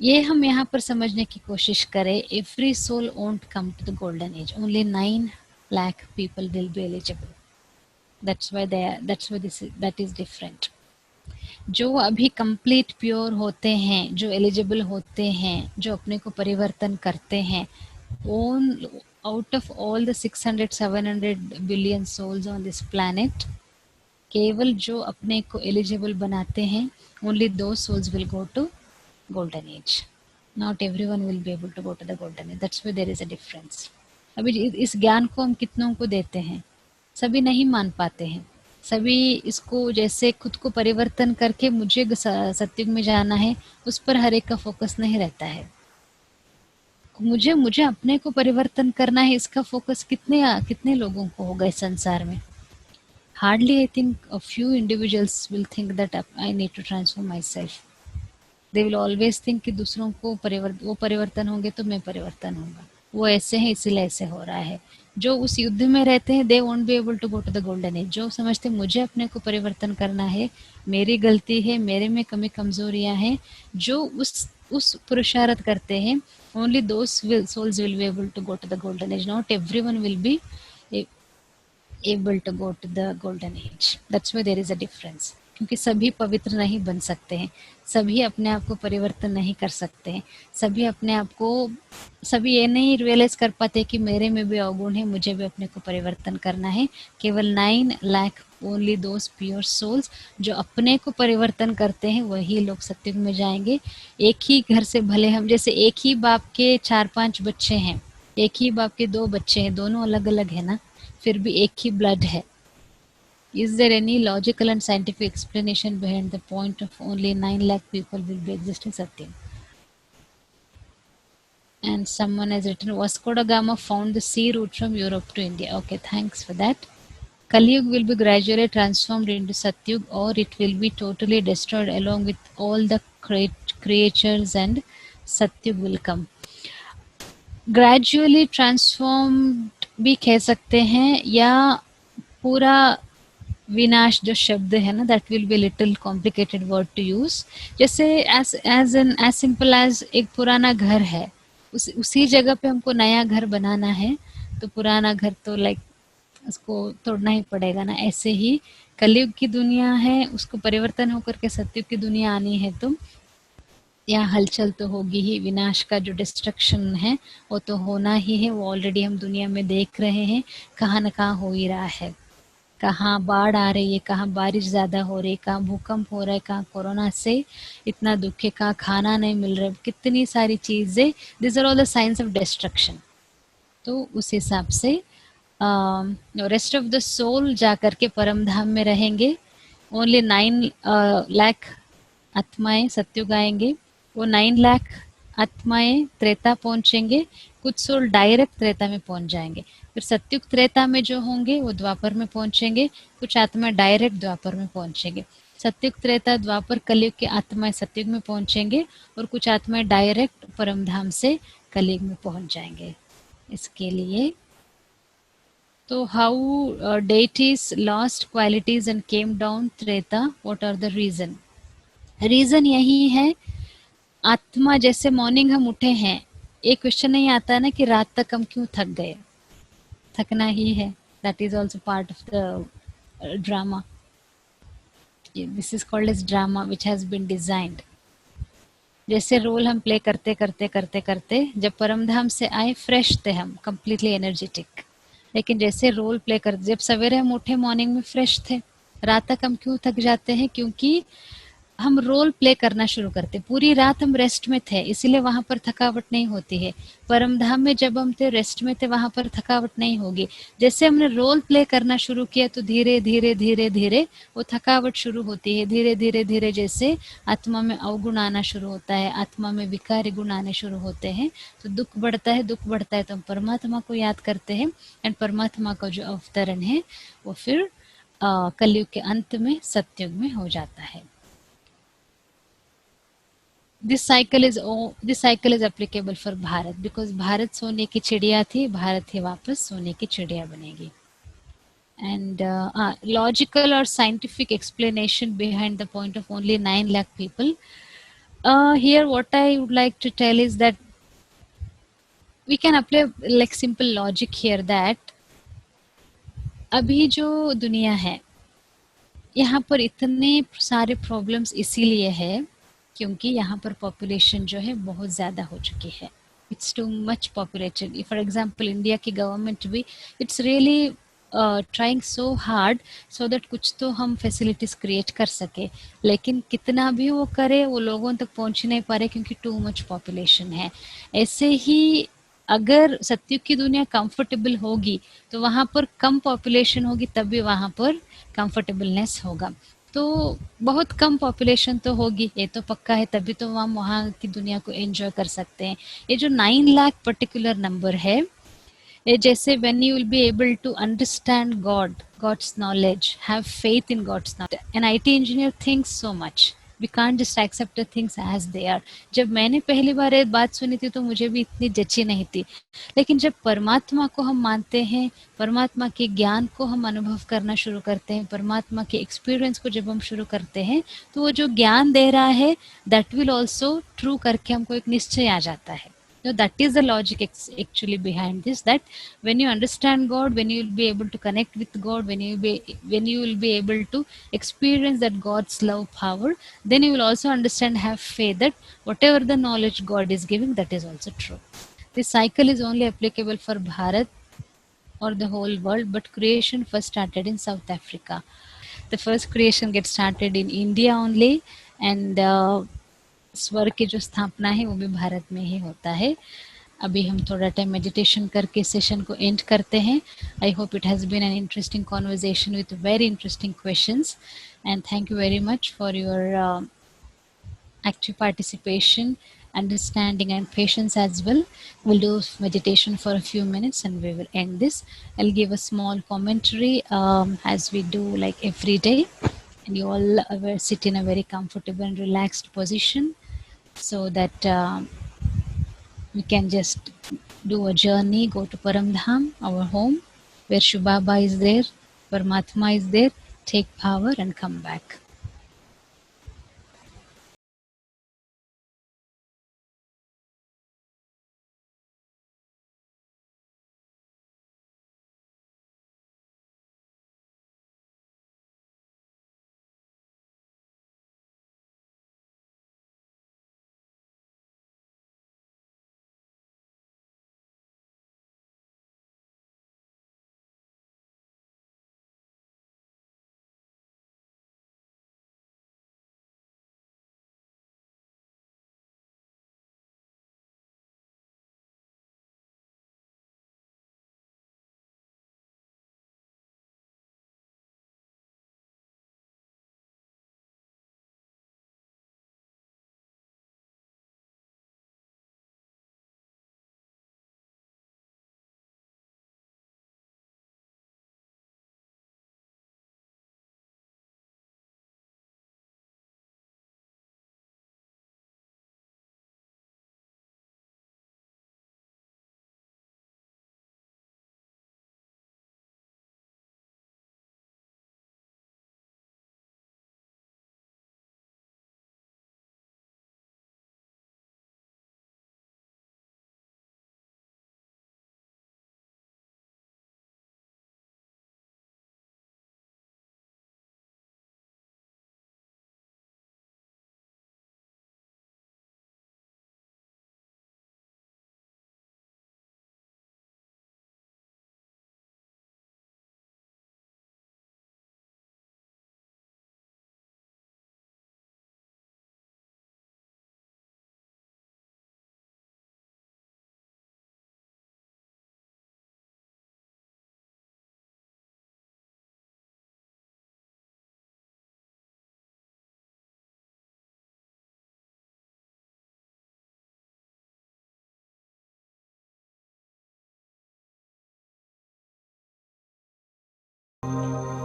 A: ये हम यहाँ पर समझने की कोशिश करें, every soul won't come to the golden age, only 9 lakh people will be eligible. That is different. जो अभी कंप्लीट प्योर होते हैं, जो एलिजिबल होते हैं, जो अपने को परिवर्तन करते हैं, one out of all the 600-700 billion souls on this planet, केवल जो अपने को एलिजिबल बनाते हैं, ओनली दो souls will go to golden age. Not everyone will be able to go to the golden age, that's why there is a difference. अभी इस ज्ञान को हम कितनों को देते हैं? सभी नहीं मान पाते हैं। सभी इसको जैसे खुद को परिवर्तन करके मुझे सत्युग में जाना है, उस पर हर एक का फोकस नहीं रहता है। मुझे मुझे अपने को परिवर्तन करना है, इसका फोकस कितने कितने लोगों को होगा इस संसार में? Hardly I think a few individuals will think that I need to transform myself. They will always think कि दूसरों को वो परिवर्तन होंगे तो मैं परिवर्तन होगा, वो ऐसे हैं इसीलिए ऐसे हो रहा है। जो उस युद्ध में रहते हैं they won't be able to go to the golden age. जो समझते मुझे अपने को परिवर्तन करना है, मेरी गलती है, मेरे में कमी कमजोरियां हैं, जो उस पुरुषार्थ करते हैं, only those will souls will be able to go to the golden age. Not everyone will be able to go to the golden age. That's why there is a difference. क्योंकि सभी पवित्र नहीं बन सकते हैं, सभी अपने आप को परिवर्तन नहीं कर सकते हैं, सभी अपने आप को सभी ये नहीं रियलाइज कर पाते कि मेरे में भी अवगुण है, मुझे भी अपने को परिवर्तन करना है। केवल 9 lakh only those pure souls जो अपने को परिवर्तन करते हैं वही लोग सत्युग में जाएंगे। एक ही घर से भले हम जैसे एक ही बाप के 4-5 बच्चे हैं, एक ही बाप के 2 बच्चे हैं, दोनों अलग अलग है ना, फिर भी एक ही ब्लड है। Is there any logical and scientific explanation behind the point of only 9 lakh people will be existing Satyam? And someone has written Vasco da Gama found the sea route from Europe to India. Okay, thanks for that. Kaliyug will be gradually transformed into Satyug, or it will be totally destroyed along with all the creatures, and Satyug will come. Gradually transformed भी कह सकते हैं, या पूरा विनाश जो शब्द है ना, that will be little complicated word to use. जैसे एज सिंपल एज एक पुराना घर है, उसी जगह पे हमको नया घर बनाना है, तो पुराना घर तो लाइक उसको तोड़ना ही पड़ेगा ना। ऐसे ही कलयुग की दुनिया है, उसको परिवर्तन होकर के सत्युग की दुनिया आनी है, तो यहाँ हलचल तो होगी ही, विनाश का जो डिस्ट्रक्शन है वो तो होना ही है, वो ऑलरेडी हम दुनिया में देख रहे हैं, कहाँ न कहाँ हो ही रहा है। कहाँ बाढ़ आ रही है, कहाँ बारिश ज़्यादा हो रही है, कहाँ भूकंप हो रहा है, कहाँ कोरोना से इतना दुख है, कहाँ खाना नहीं मिल रहा है, कितनी सारी चीज़ें, this are all the science of destruction. तो उस हिसाब से रेस्ट ऑफ द सोल जा करके परम धाम में रहेंगे। ओनली 9 लाख आत्माएं सत्युग आएंगे, वो 9 लाख आत्माएं त्रेता पहुंचेंगे, कुछ सोल डायरेक्ट त्रेता में पहुंच जाएंगे। फिर सत्युग त्रेता में जो होंगे वो द्वापर में पहुंचेंगे, कुछ आत्माएं डायरेक्ट द्वापर में पहुंचेंगे। सत्युग त्रेता द्वापर कलयुग की आत्माएं सत्युग में पहुंचेंगे, और कुछ आत्माएं डायरेक्ट परम धाम से कलयुग में पहुंच जाएंगे। इसके लिए तो how deities lost qualities and came down Treta, what are the reason? Reason यही है, आत्मा जैसे मॉर्निंग हम उठे हैं, एक क्वेश्चन नहीं आता ना कि रात तक हम क्यों थक गए, थकना ही है, that is also part of the drama. This is called as drama which has been designed. जैसे रोल हम प्ले करते करते करते करते जब परमधाम से आए फ्रेश थे हम, कंप्लीटली एनर्जेटिक, लेकिन जैसे रोल प्ले कर जब सवेरे हम उठे मॉर्निंग में फ्रेश थे, रात तक हम क्यों थक जाते हैं? क्योंकि हम रोल प्ले करना शुरू करते, पूरी रात हम रेस्ट में थे, इसीलिए वहां पर थकावट नहीं होती है। परमधाम में जब हम थे रेस्ट में थे, वहां पर थकावट नहीं होगी। जैसे हमने रोल प्ले करना शुरू किया तो धीरे धीरे धीरे धीरे वो थकावट शुरू होती है। धीरे धीरे धीरे जैसे आत्मा में अवगुण आना शुरू होता है, आत्मा में विकारी गुण आने शुरू होते हैं, तो दुख बढ़ता है, दुख बढ़ता है तो हम परमात्मा को याद करते हैं, एंड परमात्मा का जो अवतरण है वो फिर कलयुग के अंत में सतयुग में हो जाता है। This cycle is applicable for Bharat, because Bharat सोने की चिड़िया थी, भारत ही वापस सोने की चिड़िया बनेगी। And logical or scientific explanation behind the point of only 9 lakh people. Here what I would like to tell is that we can apply like simple logic here, that अभी जो दुनिया है यहाँ पर इतने सारे प्रॉब्लम्स इसीलिए है क्योंकि यहाँ पर पॉपुलेशन जो है बहुत ज़्यादा हो चुकी है। It's too much populated. For example India की गवर्नमेंट भी it's really trying so hard so that कुछ तो हम फैसिलिटीज़ क्रिएट कर सके, लेकिन कितना भी वो करे वो लोगों तक पहुँच नहीं पा रहे क्योंकि टू मच पॉपुलेशन है। ऐसे ही अगर सत्युग की दुनिया कंफर्टेबल होगी तो वहाँ पर कम पॉपुलेशन होगी, तब भी वहाँ पर कंफर्टेबलनेस होगा। तो बहुत कम पॉपुलेशन तो होगी, ये तो पक्का है, तभी तो हम वहाँ की दुनिया को एंजॉय कर सकते हैं। ये जो 9 लाख पर्टिकुलर नंबर है, ये जैसे when you will be able to understand God's knowledge, have faith in God's knowledge. An IT engineer thinks so much. We can't just accept the things as they are. जब मैंने पहली बार ये बात सुनी थी तो मुझे भी इतनी जची नहीं थी, लेकिन जब परमात्मा को हम मानते हैं, परमात्मा के ज्ञान को हम अनुभव करना शुरू करते हैं, परमात्मा के एक्सपीरियंस को जब हम शुरू करते हैं, तो वो जो ज्ञान दे रहा है दैट विल ऑल्सो ट्रू करके हमको एक निश्चय आ जाता है। So that is the logic actually behind this, that when you understand God, when you will be able to connect with God, when you will be able to experience that God's love power, then you will also understand, have faith that whatever the knowledge God is giving, that is also true. This cycle is only applicable for Bharat or the whole world, but creation first started in South Africa. The first creation gets started in India only, and स्वर की जो स्थापना है वो भी भारत में ही होता है। अभी हम थोड़ा टाइम मेडिटेशन करके सेशन को एंड करते हैं। I hope it has been an interesting conversation with very interesting questions, and thank you very much for your active participation, understanding, and patience as well. We'll do meditation for a few minutes and we will end this. I'll give a small commentary as we do like every day. And you all sit in a very comfortable and relaxed position so that we can just do a journey, go to Paramdham, our home, where Shubhaba is there, Paramatma is there, take power and come back.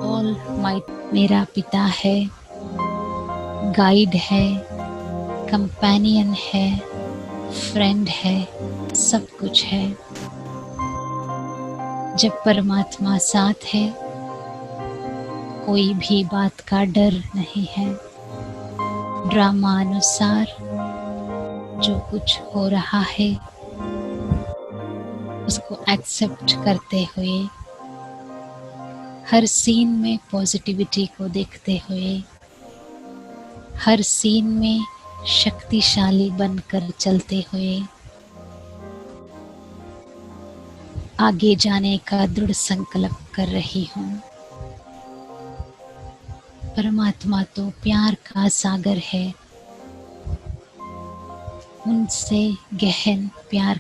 A: All might मेरा पिता है, guide है, companion है, friend है, सब कुछ है। जब परमात्मा साथ है, कोई भी बात का डर नहीं है। ड्रामा अनुसार जो कुछ हो रहा है उसको एक्सेप्ट करते हुए, हर सीन में पॉजिटिविटी को देखते हुए, हर सीन में शक्तिशाली बनकर चलते हुए आगे जाने का दृढ़ संकल्प कर रही हूँ। परमात्मा तो प्यार का सागर है, उनसे गहन प्यार